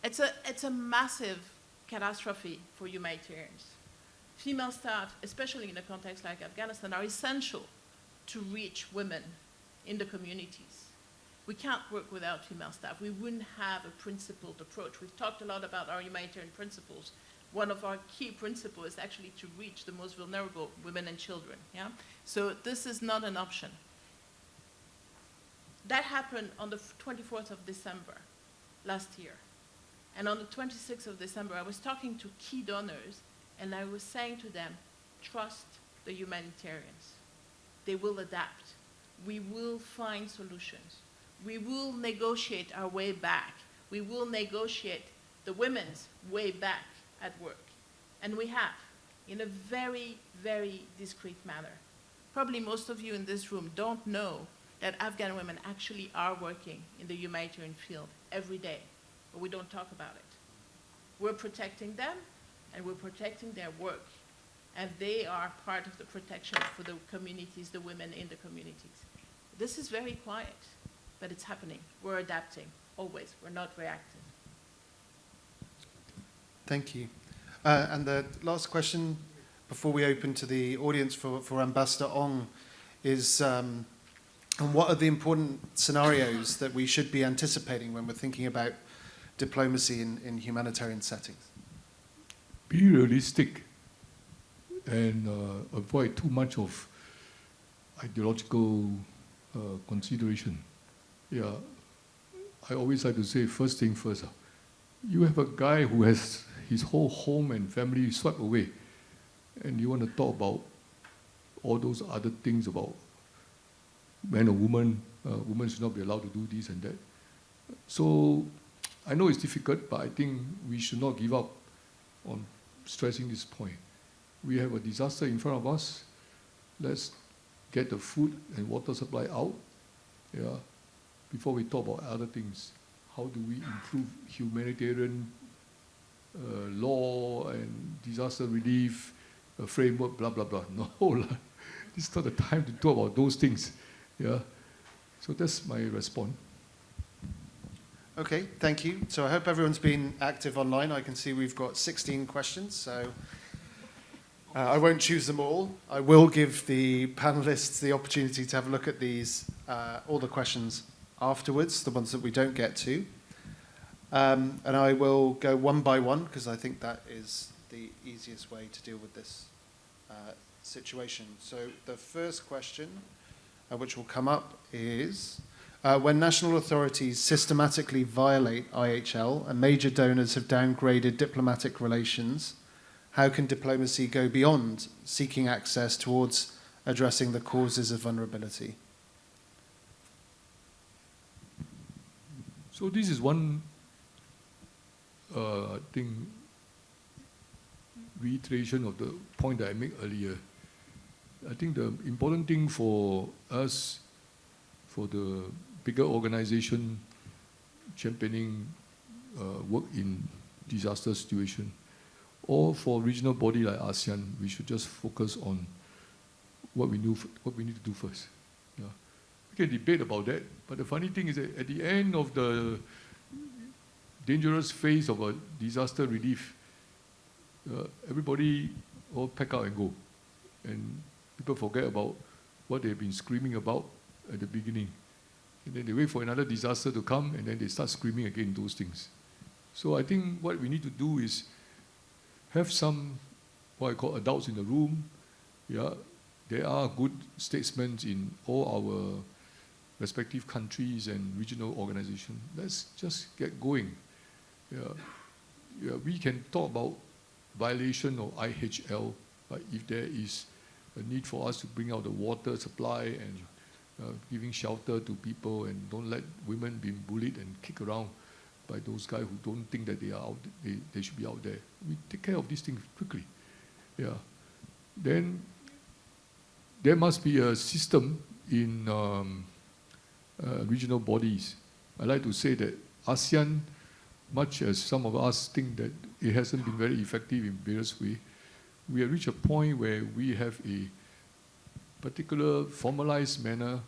It's a massive catastrophe for humanitarians. Female staff, especially in a context like Afghanistan, are essential to reach women in the communities. We can't work without female staff. We wouldn't have a principled approach. We've talked a lot about our humanitarian principles. One of our key principles is actually to reach the most vulnerable, women and children. Yeah? So this is not an option. That happened on the 24th of December last year. And on the 26th of December, I was talking to key donors, and I was saying to them, trust the humanitarians. They will adapt. We will find solutions. We will negotiate our way back. We will negotiate the women's way back at work. And we have, in a very, very discreet manner. Probably most of you in this room don't know that Afghan women actually are working in the humanitarian field every day, but we don't talk about it. We're protecting them, and we're protecting their work. And they are part of the protection for the communities, the women in the communities. This is very quiet, but it's happening. We're adapting, always. We're not reactive. Thank you. And the last question before we open to the audience for Ambassador Ong is, and what are the important scenarios that we should be anticipating when we're thinking about diplomacy in humanitarian settings? Be realistic and avoid too much of ideological consideration. Yeah, I always like to say first thing first. You have a guy who has his whole home and family swept away, and you want to talk about all those other things about man or woman, women should not be allowed to do this and that. So I know it's difficult, but I think we should not give up on stressing this point. We have a disaster in front of us. Let's get the food and water supply out, yeah, before we talk about other things. How do we improve humanitarian law and disaster relief framework, blah, blah, blah. No, this is not the time to talk about those things. Yeah. So that's my response. Okay, thank you. So I hope everyone's been active online. I can see we've got 16 questions, so I won't choose them all. I will give the panelists the opportunity to have a look at these, all the questions afterwards, the ones that we don't get to. And I will go one by one, because I think that is the easiest way to deal with this situation. So the first question, which will come up, is when national authorities systematically violate IHL and major donors have downgraded diplomatic relations, how can diplomacy go beyond seeking access towards addressing the causes of vulnerability? So this is one thing, reiteration of the point that I made earlier. I think the important thing for us, for the bigger organization championing work in disaster situation, or for regional body like ASEAN, we should just focus on what we need to do first. Yeah. We can debate about that, but the funny thing is that at the end of the dangerous phase of a disaster relief, everybody all pack out and go. And people forget about what they've been screaming about at the beginning. And then they wait for another disaster to come, and then they start screaming again those things. So I think what we need to do is have some, what I call adults in the room. Yeah, there are good statesmen in all our respective countries and regional organizations. Let's just get going. Yeah, we can talk about violation of IHL, but if there is a need for us to bring out the water supply and giving shelter to people and don't let women be bullied and kicked around, by those guys who don't think that they are out, they should be out there. We take care of these things quickly. Yeah. Then there must be a system in regional bodies. I like to say that ASEAN, much as some of us think that it hasn't been very effective in various ways, we have reached a point where we have a particular formalized manner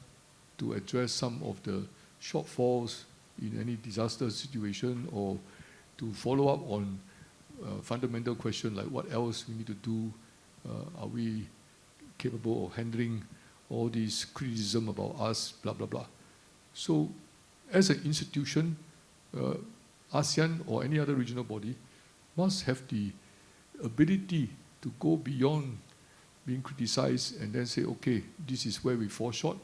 to address some of the shortfalls in any disaster situation, or to follow up on fundamental questions like what else we need to do, are we capable of handling all this criticism about us, blah, blah, blah. So as an institution, ASEAN or any other regional body must have the ability to go beyond being criticized and then say, okay, this is where we fall short.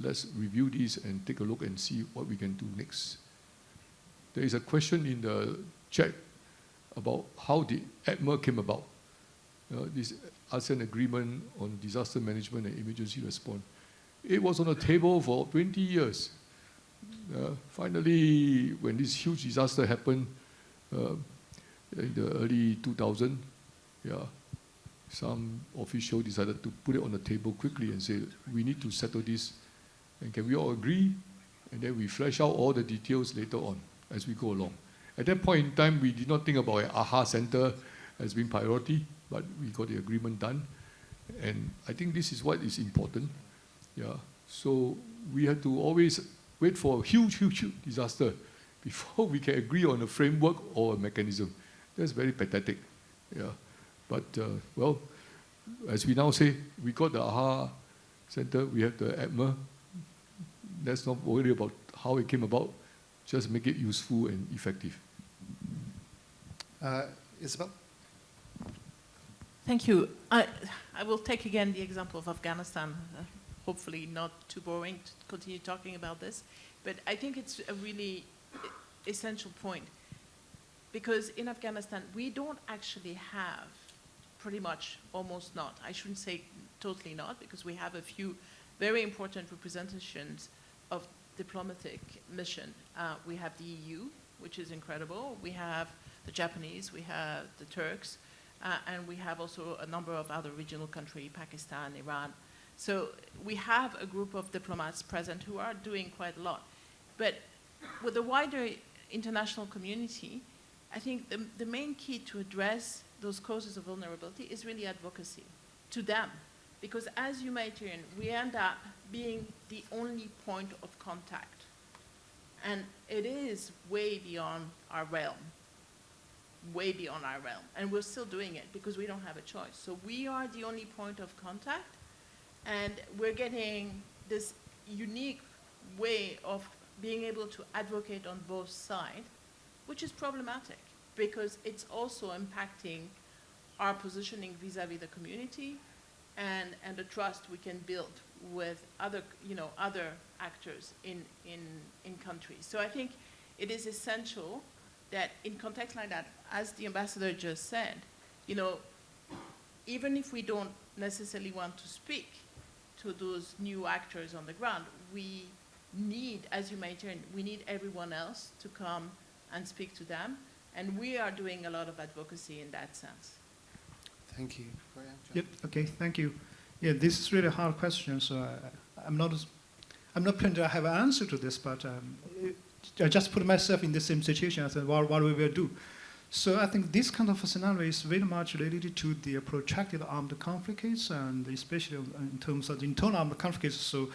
Let's review this and take a look and see what we can do next. There is a question in the chat about how the ADMA came about. This ASEAN Agreement on Disaster Management and Emergency Response. It was on the table for 20 years. Finally, when this huge disaster happened in the early 2000s, some official decided to put it on the table quickly and say, we need to settle this, and can we all agree? And then we flesh out all the details later on as we go along. At that point in time, we did not think about an AHA center as being priority, but we got the agreement done. And I think this is what is important. So we have to always wait for a huge, huge, huge disaster before we can agree on a framework or a mechanism. That's very pathetic. But, well, as we now say, we got the AHA Center, we have the ADMA. Let's not worry about how it came about, just make it useful and effective. Isabel? Thank you. I will take again the example of Afghanistan. Hopefully not too boring to continue talking about this, but I think it's a really essential point, because in Afghanistan, we don't actually have, pretty much, almost not, I shouldn't say totally not, because we have a few very important representations of diplomatic mission. We have the EU, which is incredible. We have the Japanese, we have the Turks, and we have also a number of other regional countries, Pakistan, Iran. So we have a group of diplomats present who are doing quite a lot. But with the wider international community, I think the main key to address those causes of vulnerability is really advocacy to them. Because as humanitarian, we end up being the only point of contact. And it is way beyond our realm. Way beyond our realm. And we're still doing it because we don't have a choice. So we are the only point of contact, and we're getting this unique way of being able to advocate on both sides, which is problematic because it's also impacting our positioning vis-a-vis the community and the trust we can build with other, other actors in countries. So I think it is essential that in contexts like that, as the ambassador just said, even if we don't necessarily want to speak to those new actors on the ground, we need, as humanitarian, we need everyone else to come and speak to them. And we are doing a lot of advocacy in that sense. Thank you. Yep. Okay. Thank you. Yeah, this is really a hard question. So I'm not planning to have an answer to this, but I just put myself in the same situation. I said, what we will do. So I think this kind of a scenario is very much related to the protracted armed conflicts, and especially in terms of the internal armed conflicts. So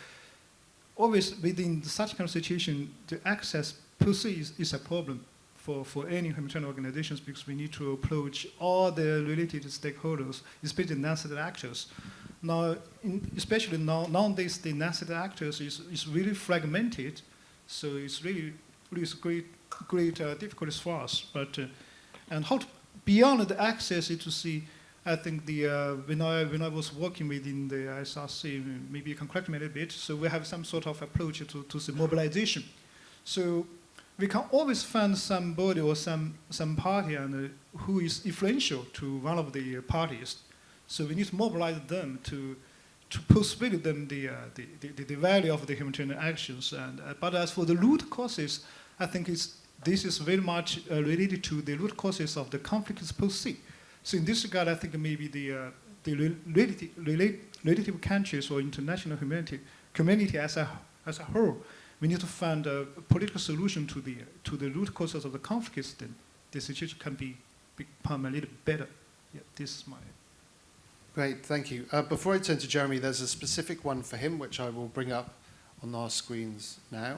always within such kind of situation, the access per se is a problem for any humanitarian organizations, because we need to approach all the related stakeholders, especially necessary actors. Now, especially nowadays, the necessary actors is really fragmented, so it's really great difficulties for us. But and how to, beyond the access to see, I think when I was working within the SRC, maybe you can correct me a little bit. So we have some sort of approach to the mobilization. So we can always find somebody or some party who is influential to one of the parties. So we need to mobilize them to persuade them the value of the humanitarian actions. But as for the root causes, I think it's this is very much related to the root causes of the conflicts per se. So in this regard, I think maybe the relative countries or international community as a whole, we need to find a political solution to the root causes of the conflicts. Then the situation can become a little better. Yeah, this is my. Great, thank you. Before I turn to Jeremy, there's a specific one for him, which I will bring up on our screens now.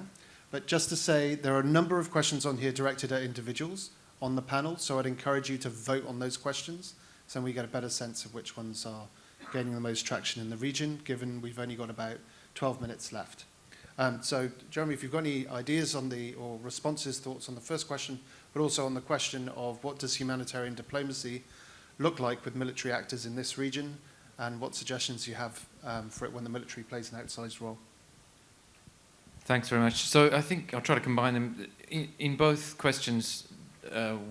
But just to say, there are a number of questions on here directed at individuals on the panel, so I'd encourage you to vote on those questions, so we get a better sense of which ones are gaining the most traction in the region, given we've only got about 12 minutes left. So, Jeremy, if you've got any ideas on or responses, thoughts on the first question, but also on the question of what does humanitarian diplomacy look like with military actors in this region, and what suggestions you have for it when the military plays an outsized role. Thanks very much. So I think I'll try to combine them. In both questions,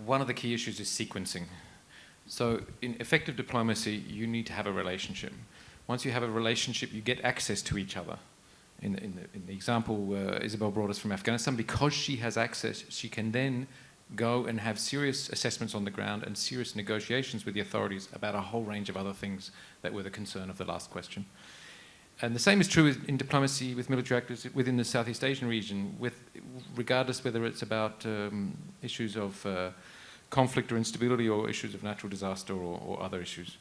one of the key issues is sequencing. So in effective diplomacy, you need to have a relationship. Once you have a relationship, you get access to each other. In the example Isabel brought us from Afghanistan, because she has access, she can then go and have serious assessments on the ground and serious negotiations with the authorities about a whole range of other things that were the concern of the last question. And the same is true in diplomacy with military actors within the Southeast Asian region, regardless whether it's about issues of conflict or instability or issues of natural disaster or other issues.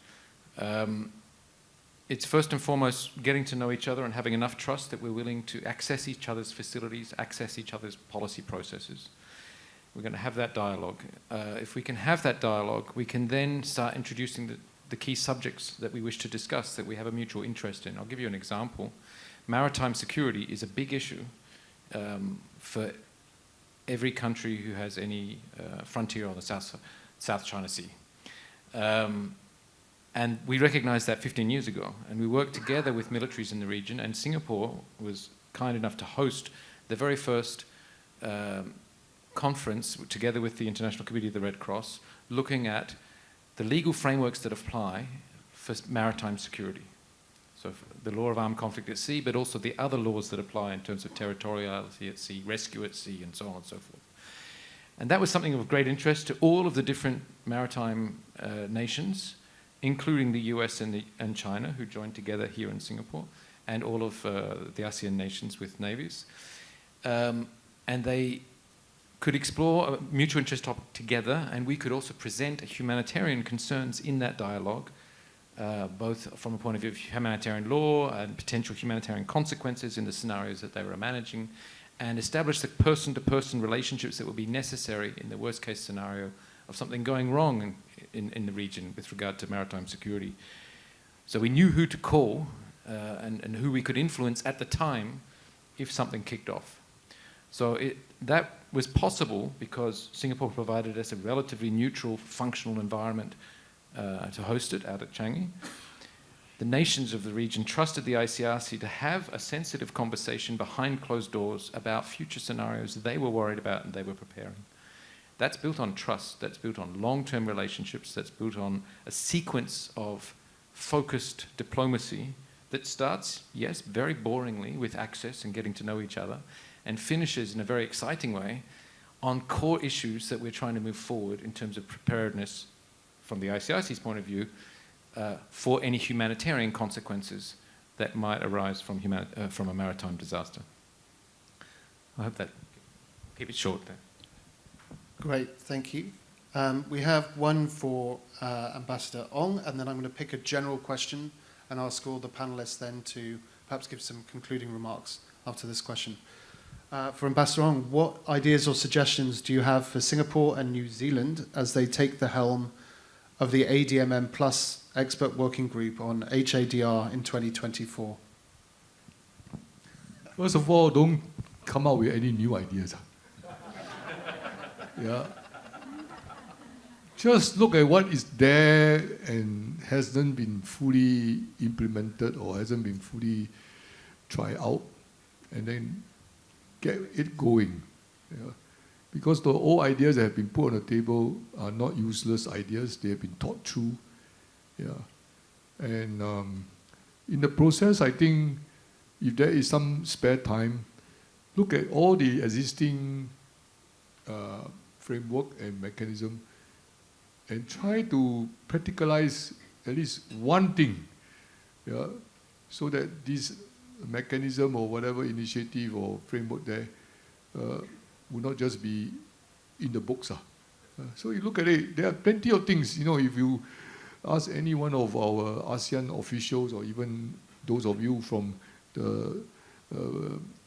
It's first and foremost getting to know each other and having enough trust that we're willing to access each other's facilities, access each other's policy processes. We're going to have that dialogue. If we can have that dialogue, we can then start introducing the key subjects that we wish to discuss, that we have a mutual interest in. I'll give you an example. Maritime security is a big issue for every country who has any frontier on the South China Sea. And we recognized that 15 years ago, and we worked together with militaries in the region, and Singapore was kind enough to host the very first conference, together with the International Committee of the Red Cross, looking at the legal frameworks that apply for maritime security. So the law of armed conflict at sea, but also the other laws that apply in terms of territoriality at sea, rescue at sea, and so on and so forth. And that was something of great interest to all of the different maritime nations, including the US and China, who joined together here in Singapore, and all of the ASEAN nations with navies. And they could explore a mutual interest topic together, and we could also present humanitarian concerns in that dialogue, both from a point of view of humanitarian law and potential humanitarian consequences in the scenarios that they were managing, and establish the person-to-person relationships that would be necessary in the worst-case scenario of something going wrong in the region with regard to maritime security. So we knew who to call and who we could influence at the time if something kicked off. So that was possible because Singapore provided us a relatively neutral, functional environment to host it out at Changi. The nations of the region trusted the ICRC to have a sensitive conversation behind closed doors about future scenarios they were worried about and they were preparing. That's built on trust, that's built on long-term relationships, that's built on a sequence of focused diplomacy that starts, yes, very boringly with access and getting to know each other, and finishes in a very exciting way on core issues that we're trying to move forward in terms of preparedness from the ICRC's point of view for any humanitarian consequences that might arise from a maritime disaster. I hope that, keep it short there. Great, thank you. We have one for Ambassador Ong, and then I'm going to pick a general question and ask all the panelists then to perhaps give some concluding remarks after this question. For Ambassador Ong, what ideas or suggestions do you have for Singapore and New Zealand as they take the helm of the ADMM Plus expert working group on HADR in 2024? First of all, don't come up with any new ideas. Yeah. Just look at what is there and hasn't been fully implemented or hasn't been fully tried out, and then get it going. Yeah. Because the old ideas that have been put on the table are not useless ideas. They have been thought through. Yeah. And in the process, I think if there is some spare time, look at all the existing framework and mechanism and try to practicalize at least one thing, yeah, so that this mechanism or whatever initiative or framework there will not just be in the books. So you look at it, there are plenty of things, you know, if you ask any one of our ASEAN officials or even those of you from the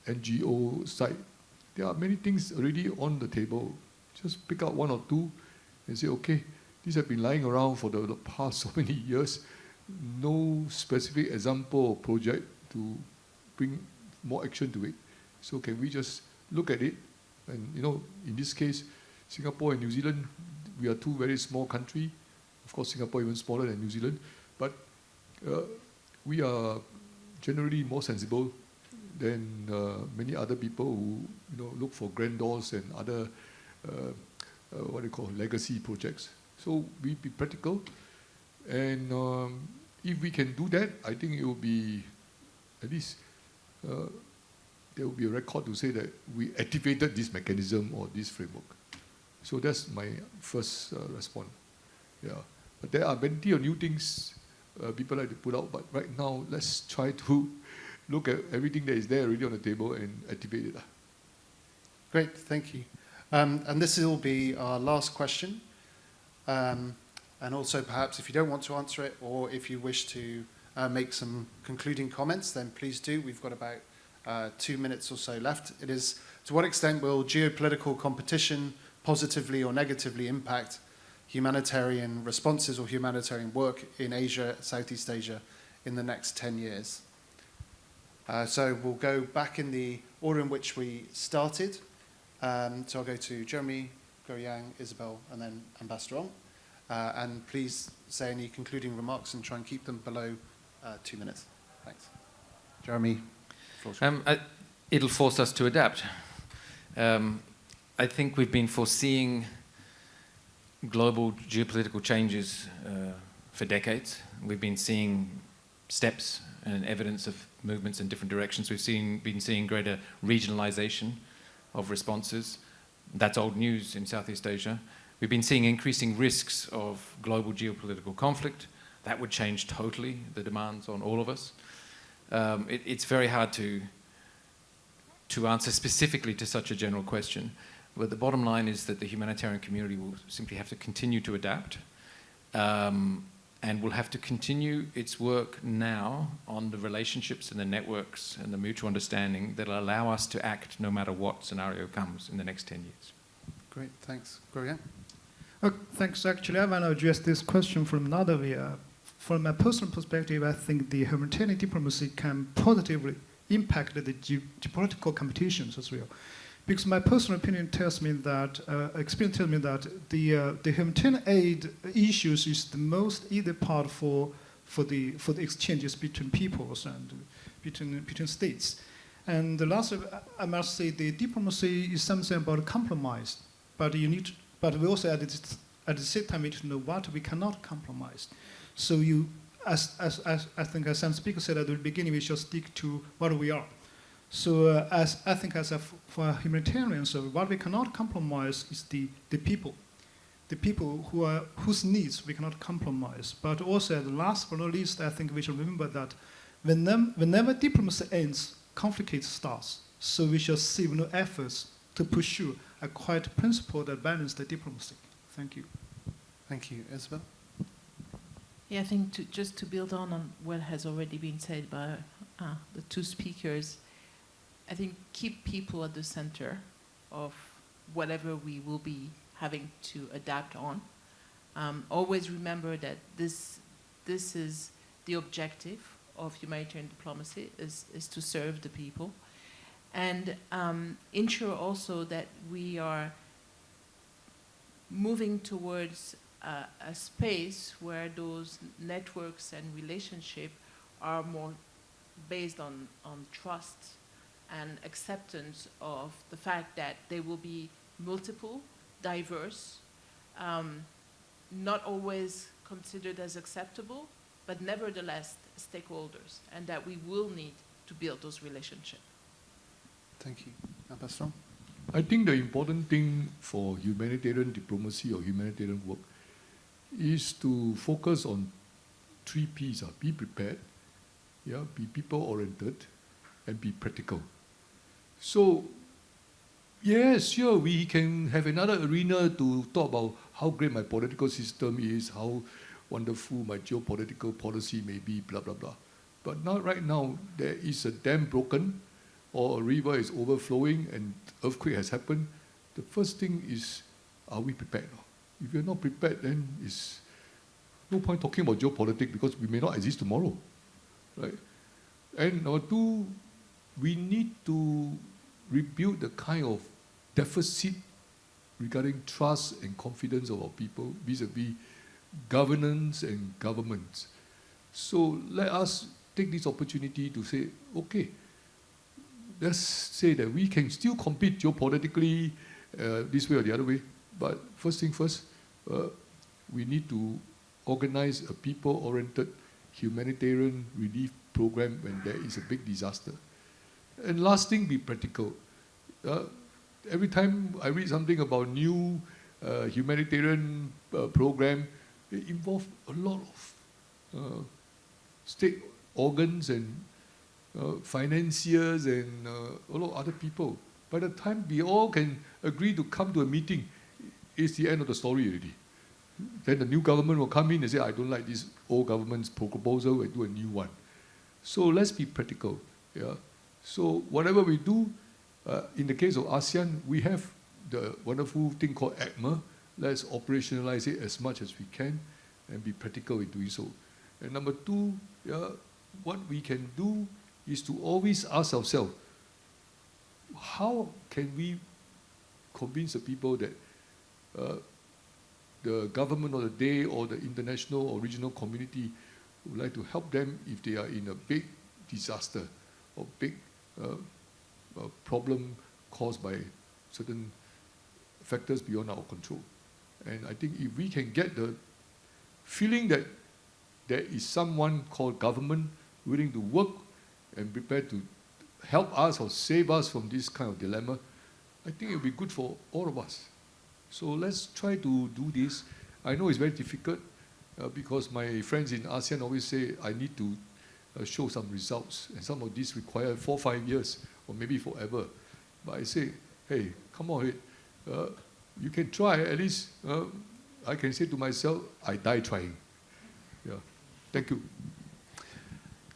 NGO side, there are many things already on the table. Just pick out one or two and say, okay, these have been lying around for the past so many years. No specific example or project to bring more action to it. So can we just look at it? And you know, in this case, Singapore and New Zealand, we are two very small countries. Of course, Singapore even smaller than New Zealand, but we are generally more sensible than many other people who, you know, look for grandeurs and other what they call legacy projects. So we be practical, and if we can do that, I think it will be at least there will be a record to say that we activated this mechanism or this framework. So that's my first response. Yeah, but there are plenty of new things people like to put out. But right now, let's try to look at everything that is there already on the table and activate it. Great, thank you. And this will be our last question. And also, perhaps, if you don't want to answer it, or if you wish to make some concluding comments, then please do. We've got about 2 minutes or so left. It is, to what extent will geopolitical competition positively or negatively impact humanitarian responses or humanitarian work in Asia, Southeast Asia, in the next 10 years? So we'll go back in the order in which we started. So I'll go to Jeremy, Guoyang, Isabel, and then Ambassador Ong. And please say any concluding remarks and try and keep them below 2 minutes. Thanks. Jeremy. It'll force us to adapt. I think we've been foreseeing global geopolitical changes for decades. We've been seeing steps and evidence of movements in different directions. We've been seeing greater regionalization of responses. That's old news in Southeast Asia. We've been seeing increasing risks of global geopolitical conflict. That would change totally the demands on all of us. It's very hard to answer specifically to such a general question. But the bottom line is that the humanitarian community will simply have to continue to adapt and will have to continue its work now on the relationships and the networks and the mutual understanding that will allow us to act no matter what scenario comes in the next 10 years. Great, thanks. Guoyang. Thanks. Actually, I want to address this question from another way. From a personal perspective, I think the humanitarian diplomacy can positively impact the geopolitical competitions as well. Because my personal opinion tells me that, experience tells me that the humanitarian aid issues is the most either part for the exchanges between peoples and between states. And the last, I must say, the diplomacy is something about compromise. But we also at the same time need to know what we cannot compromise. So as I think as some speakers said at the beginning, we should stick to what we are. So for humanitarians, what we cannot compromise is the people whose needs we cannot compromise. But also, at last but not least, I think we should remember that whenever diplomacy ends, conflict starts. So we shall save no efforts to pursue a quite principled and balanced diplomacy. Thank you. Thank you. Isabel? Yeah, I think just to build on what has already been said by the two speakers, I think keep people at the center of whatever we will be having to adapt on. Always remember that this is the objective of humanitarian diplomacy, is to serve the people. And ensure also that we are moving towards a space where those networks and relationships are more based on trust and acceptance of the fact that they will be multiple, diverse, not always considered as acceptable, but nevertheless stakeholders, and that we will need to build those relationships. Thank you. Ambassador? I think the important thing for humanitarian diplomacy or humanitarian work is to focus on 3 P's. Be prepared, yeah, be people-oriented, and be practical. So, yes, sure, we can have another arena to talk about how great my political system is, how wonderful my geopolitical policy may be, blah, blah, blah. But not right now, there is a dam broken, or a river is overflowing and earthquake has happened. The first thing is, are we prepared? If you're not prepared, then it's no point talking about geopolitics because we may not exist tomorrow, right? And number 2, we need to rebuild the kind of deficit regarding trust and confidence of our people vis-a-vis governance and governments. So let us take this opportunity to say, okay, let's say that we can still compete geopolitically this way or the other way, but first thing first, we need to organize a people-oriented humanitarian relief program when there is a big disaster. And last thing, be practical. Every time I read something about new humanitarian program, it involves a lot of state organs and financiers and a lot of other people. By the time we all can agree to come to a meeting, it's the end of the story already. Then the new government will come in and say, I don't like this old government's proposal, we'll do a new one. So let's be practical. Yeah. So whatever we do, in the case of ASEAN, we have the wonderful thing called ACMA. Let's operationalize it as much as we can and be practical in doing so. And number 2, what we can do is to always ask ourselves, how can we convince the people that the government of the day or the international or regional community would like to help them if they are in a big disaster or big problem caused by certain factors beyond our control. And I think if we can get the feeling that there is someone called government willing to work and prepared to help us or save us from this kind of dilemma, I think it will be good for all of us. So let's try to do this. I know it's very difficult because my friends in ASEAN always say I need to show some results, and some of these require 4 or 5 years, or maybe forever. But I say, hey, come on, you can try. At least I can say to myself, I die trying. Yeah. Thank you.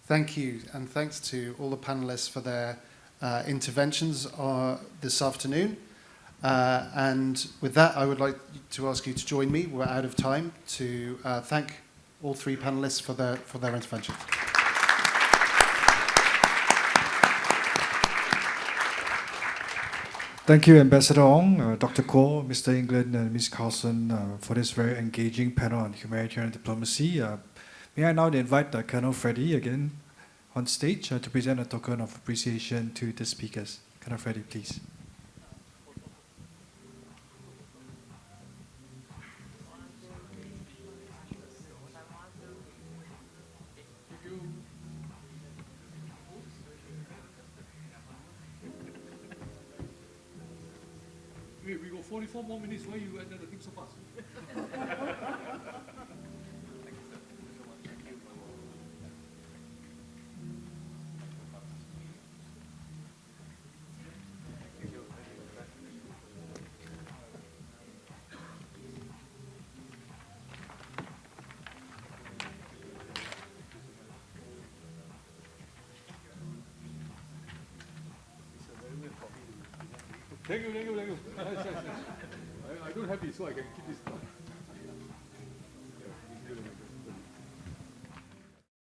Thank you, and thanks to all the panelists for their interventions this afternoon. And with that, I would like to ask you to join me. We're out of time to thank all 3 panelists for their interventions. Thank you, Ambassador Ong, Dr. Kuo, Mr. England, and Ms. Carlson for this very engaging panel on humanitarian diplomacy. May I now invite Colonel Freddie again on stage to present a token of appreciation to the speakers. Colonel Freddie, please. Wait, we got 44 more minutes. Why you ended the thing so fast? Thank you. I don't have it, so I can keep this.